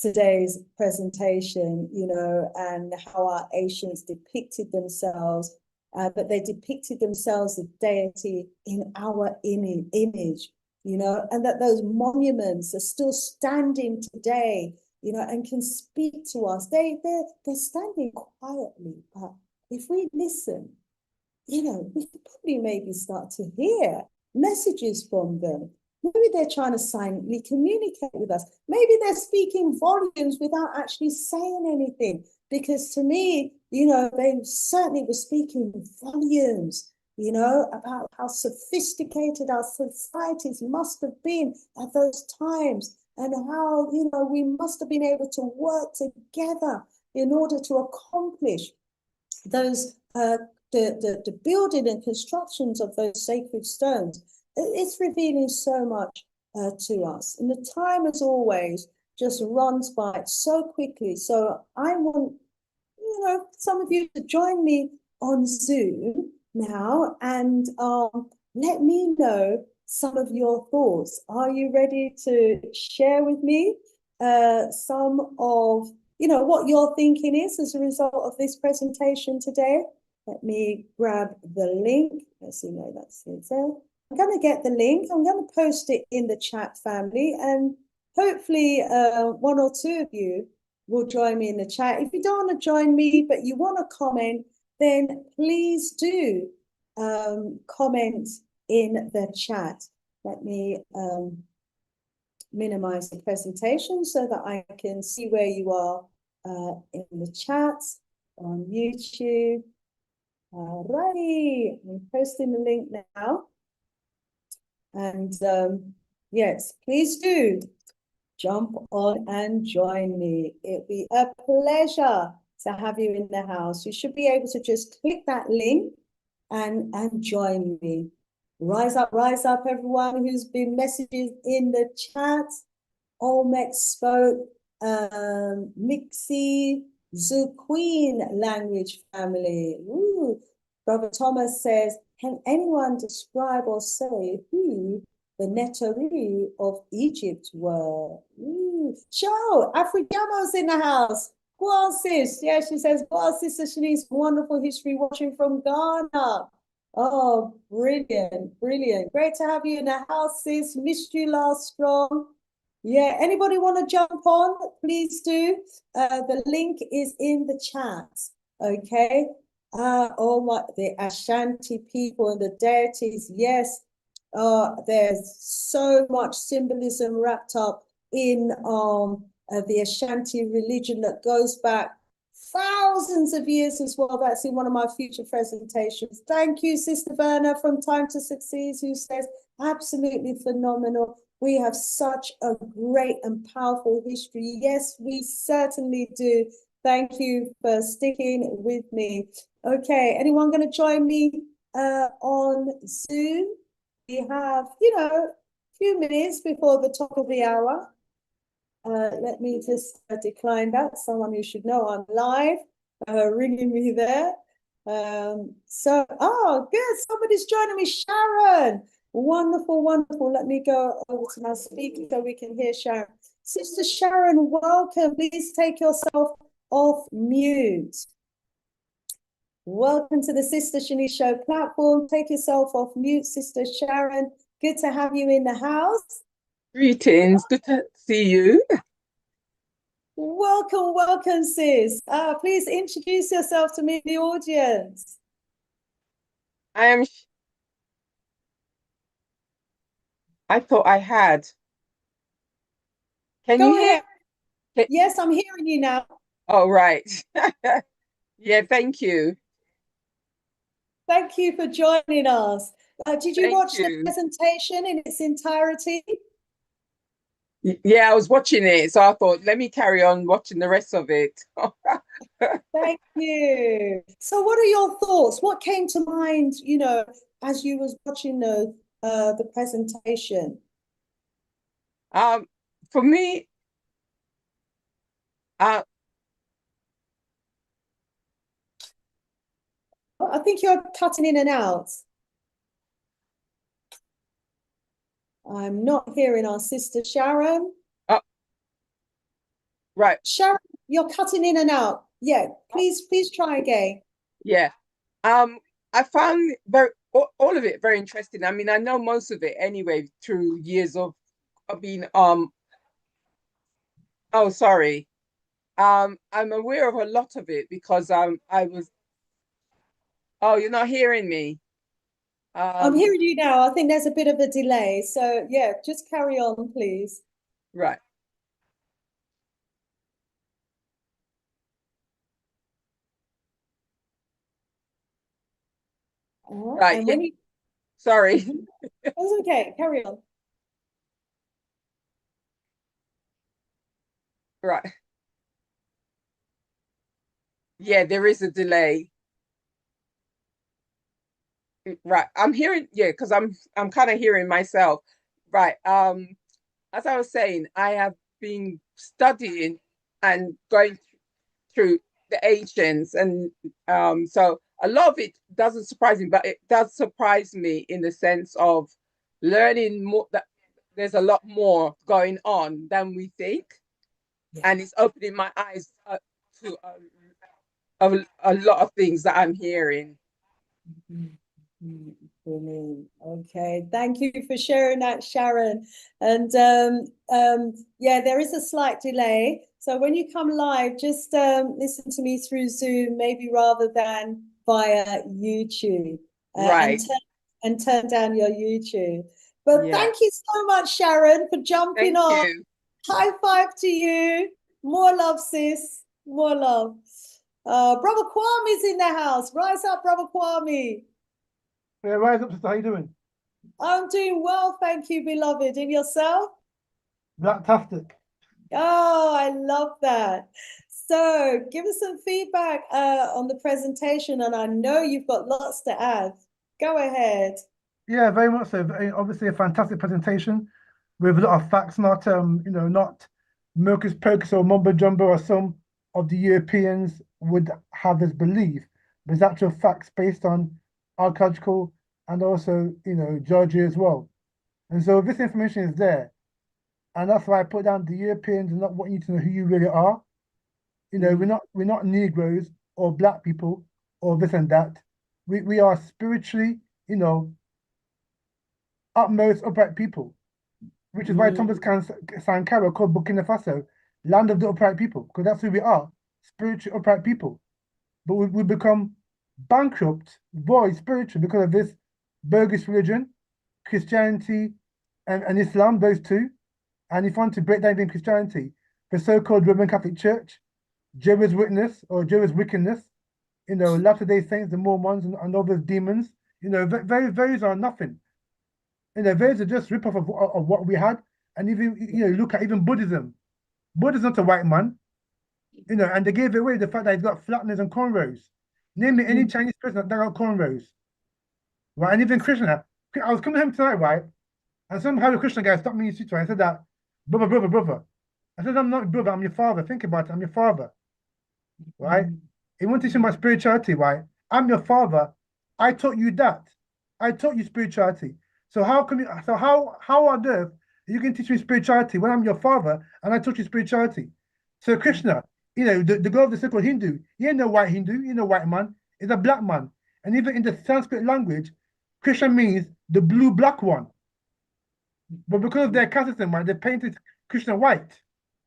today's presentation, you know, and how our ancients depicted themselves, but they depicted themselves as deity in our image, you know, and that those monuments are still standing today, you know, and can speak to us. They're standing quietly, but if we listen, you know, we could probably maybe start to hear messages from them. Maybe they're trying to silently communicate with us. Maybe they're speaking volumes without actually saying anything. Because to me, you know, they certainly were speaking volumes, you know, about how sophisticated our societies must have been at those times, and how, you know, we must have been able to work together in order to accomplish those the building and constructions of those sacred stones. It's revealing so much to us, and the time, as always, just runs by so quickly. So I want, you know, some of you to join me on Zoom now, and let me know some of your thoughts. Are you ready to share with me some of, you know, what your thinking is as a result of this presentation today? Let me grab the link. Let's see, no, that's it there. I'm going to get the link. I'm going to post it in the chat, family, and hopefully one or two of you will join me in the chat. If you don't want to join me, but you want to comment, then please do comment in the chat. Let me minimize the presentation so that I can see where you are in the chat on YouTube. All righty, I'm posting the link now. And yes, please do jump on and join me. It'll be a pleasure to have you in the house. You should be able to just click that link and join me. Rise up, everyone who's been messaging in the chat. Olmec spoke, Mixie, the Queen language family. Ooh. Brother Thomas says, can anyone describe or say who the Nefertari of Egypt were? Ooh. Show, Africano's in the house. Go on, sis. Yeah, she says, go on, Sister Shanice, wonderful history watching from Ghana. Oh, brilliant, brilliant. Great to have you in the house, sis. Missed you last strong. Yeah, anybody want to jump on? Please do. The link is in the chat. Okay. Oh my, the Ashanti people and the deities. Yes. There's so much symbolism wrapped up in the Ashanti religion that goes back thousands of years as well. That's in one of my future presentations. Thank you, Sister Verna from Time to Succeed, who says, absolutely phenomenal. We have such a great and powerful history. Yes, we certainly do. Thank you for sticking with me. Okay, anyone going to join me on Zoom? We have, you know, a few minutes before the top of the hour. Let me just decline that. Someone who should know I'm live, ringing me there. Oh, good. Somebody's joining me, Sharon. Wonderful, wonderful. Let me go over to my speaker so we can hear Sharon. Sister Sharon, welcome. Please take yourself off mute. Welcome to the Sister Shanice Show platform. Take yourself off mute, Sister Sharon. Good to have you in the house.
Greetings. Good to see you.
Welcome, welcome, sis. Please introduce yourself to me, the audience.
I thought I had. Can you hear?
Yes, I'm hearing you now.
Oh, right. Yeah, thank you.
Thank you for joining us. Did you watch the presentation in its entirety?
Yeah, I was watching it, so I thought, let me carry on watching the rest of it.
Thank you. So what are your thoughts? What came to mind, as you was watching the presentation?
Um, for me, uh,
I think you're cutting in and out. I'm not hearing our sister Sharon.
uh, right,
Sharon, you're cutting in and out. Yeah, please try again.
yeah. I found all of it very interesting. I mean, I know most of it anyway through years of being oh, sorry. I'm aware of a lot of it because I was, oh, you're not hearing me.
I'm
Um,
hearing you now. I think there's a bit of a delay. So yeah, just carry on, please.
right,
All right.
right,
And
yeah,
when you,
sorry,
Mhm. That's okay. Carry on.
right. Yeah, there is a delay. Right. I'm hearing, yeah, because I'm kind of hearing myself. Right. As I was saying, I have been studying and going through the ancients, and so a lot of it doesn't surprise me, but it does surprise me in the sense of learning more, that there's a lot more going on than we think,
Yeah.
and it's opening my eyes to a lot of things that I'm hearing.
Mhm. Brilliant. Okay, thank you for sharing that, Sharon. And yeah, there is a slight delay. So when you come live, just listen to me through Zoom, maybe rather than via YouTube,
Right.
and turn down your YouTube. But
Yeah.
thank you so much, Sharon, for jumping
Thank
on.
you.
High five to you. More love, sis. More love. Brother Kwame's in the house. Rise up, Brother Kwame.
Yeah, rise up, sister. How you doing?
I'm doing well, thank you, beloved. And yourself?
Fantastic.
Oh, I love that. So, give us some feedback on the presentation, and I know you've got lots to add. Go ahead.
Yeah, very much so. Obviously, a fantastic presentation with a lot of facts, not not Mercus Pocus or mumbo jumbo or some of the Europeans would have us believe. There's actual facts based on archaeological and also, geology as well. And so this information is there. And that's why I put down the Europeans do not want you to know who you really are.
Mm,
We're not Negroes or black people or this and that. We are spiritually, utmost upright people, which is why Thomas
mm,
Sankara called Burkina Faso land of the upright people, because that's who we are, spiritual upright people. But we become bankrupt, void spiritual because of this bogus religion, Christianity and Islam, those two. And if you want to break down even Christianity, the so-called Roman Catholic Church, Jehovah's Witness or Jehovah's Wickedness, Latter-day Saints, the Mormons and all those demons, those are nothing. Those are just rip-off of what we had. And even, look at even Buddhism. Buddha's not a white man, and they gave away the fact that he's got flatness and cornrows. Name me any
mm,
Chinese person that got cornrows, right? And even Krishna. I was coming home tonight, right? And somehow the Christian guy stopped me in the street, right? And said that, brother. I said, I'm not brother, I'm your father. Think about it, I'm your father, right?
mm,
He wanted to teach you my spirituality, right? I'm your father. I taught you that. I taught you spirituality. So how come you, so how on earth you can teach me spirituality when I'm your father and I taught you spirituality? So Krishna, the god of the so-called Hindu, he ain't no white Hindu, he ain't no white man, he's a black man. And even in the Sanskrit language, Krishna means the blue black one. But because of their caste system, right, they painted Krishna white.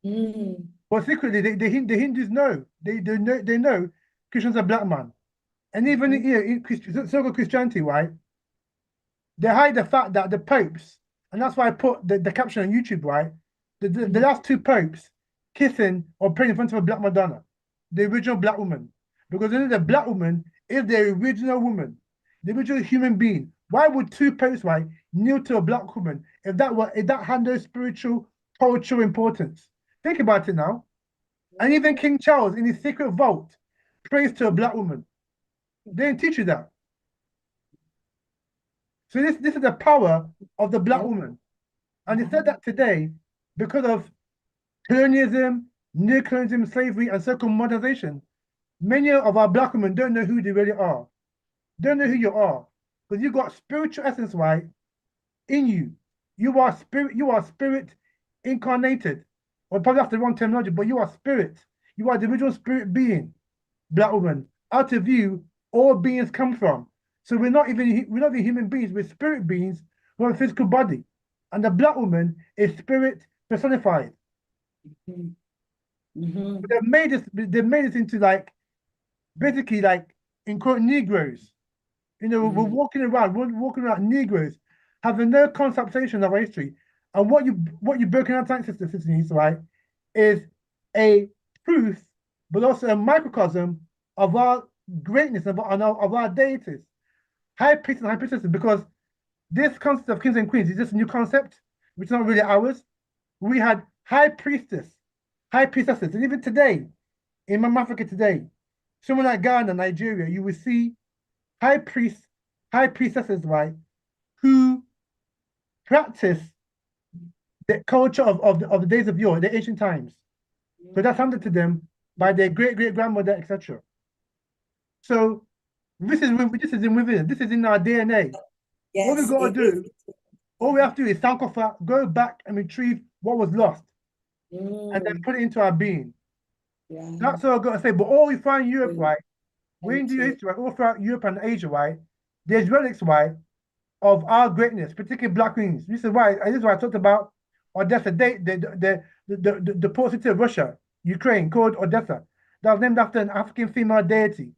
mm,
But secretly, the Hindus know. They know Krishna's a black man. And even
mm,
in so-called Christianity, right, they hide the fact that the popes, and that's why I put the caption on YouTube, right, the
mm,
last two popes kissing or praying in front of a black Madonna, the original black woman. Because only the black woman is the original woman, the original human being. Why would two popes, right, kneel to a black woman if that had no spiritual cultural importance. Think about it now. And even King Charles, in his secret vault, prays to a black woman. They didn't teach you that. So this is the power of the black woman. And they said that today, because of colonialism, neocolonialism, slavery, and circle modernization, many of our black women don't know who they really are. Don't know who you are. Because you got spiritual essence, right, in you. You are spirit incarnated. Or probably that's the wrong terminology, but you are spirit. You are the original spirit being, black woman. Out of you, all beings come from. So we're not even human beings, we're spirit beings who have a physical body. And the black woman is spirit personified. But they've made us into like basically like in quote Negroes. You know, we're walking around Negroes, having no conception of our history. And what you broken out thanks to needs, right, is a proof, but also a microcosm of our greatness, of our deities. High priests and high priestesses, because this concept of kings and queens is just a new concept, which is not really ours. We had high priestesses, and even today, in Mama Africa today, someone like Ghana, Nigeria, you will see high priests, high priestesses, right, who practice the culture of the days of yore, the ancient times. So that's handed to them by their great-great-grandmother, etc. So this is within. This is in our DNA.
Yes,
What we got to do, all we have to do is sankofa, go back and retrieve what was lost, and then put it into our being.
Yeah.
That's all I've got to say. But all we find in Europe, right? We do history, right? All throughout Europe and Asia, right? There's relics, right, of our greatness, particularly black queens. This is why I talked about Odessa, the port city of Russia, Ukraine, called Odessa. That was named after an African female deity,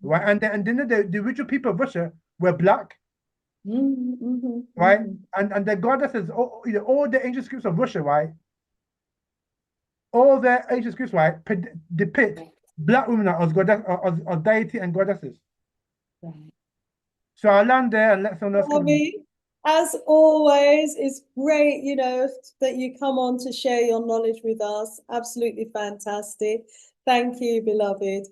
right? And then the original people of Russia were black, right? And the goddesses, all the ancient scripts of Russia, right? All the ancient scripts, right, depict black women as goddess, as deity and goddesses. So I'll land there and let someone else come in.
As always, it's great, that you come on to share your knowledge with us. Absolutely fantastic. Thank you, beloved.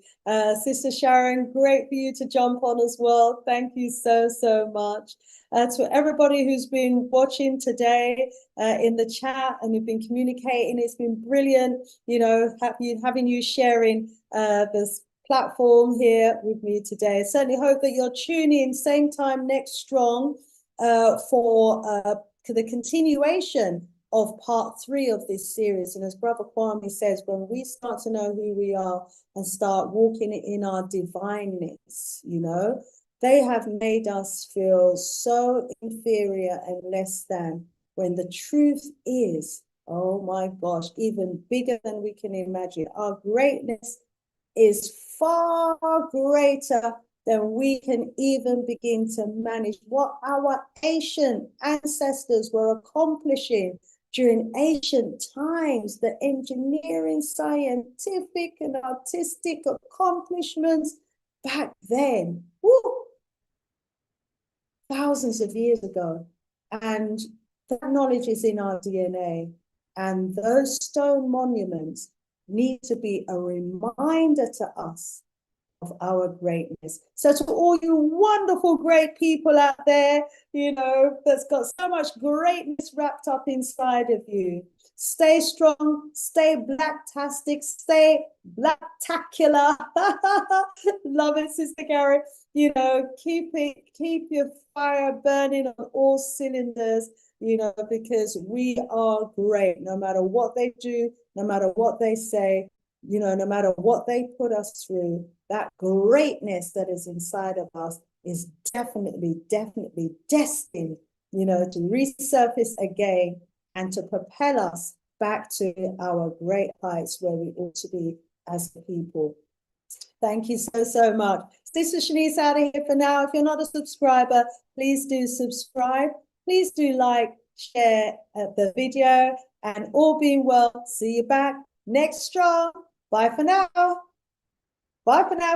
Sister Sharon, great for you to jump on as well. Thank you so, so much. To everybody who's been watching today in the chat and who've been communicating, it's been brilliant, having you sharing this platform here with me today. I certainly hope that you're tuning in same time next strong for the continuation of part 3 of this series. And as Brother Kwame says, when we start to know who we are and start walking in our divineness, they have made us feel so inferior and less than, when the truth is, oh my gosh, even bigger than we can imagine. Our greatness is far greater than we can even begin to manage. What our ancient ancestors were accomplishing during ancient times, the engineering, scientific, and artistic accomplishments back then, thousands of years ago. And that knowledge is in our DNA. And those stone monuments need to be a reminder to us of our greatness. So to all you wonderful, great people out there, that's got so much greatness wrapped up inside of you, stay strong, stay blacktastic, stay blacktacular. Love it, Sister Gary. Keep your fire burning on all cylinders, because we are great, no matter what they do, no matter what they say, no matter what they put us through. That greatness that is inside of us is definitely destined, to resurface again and to propel us back to our great heights where we ought to be as a people. Thank you so, so much. Sister Shanice out of here for now. If you're not a subscriber, please do subscribe. Please do like, share the video, and all being well, see you back next strong. Bye for now. Bye for now.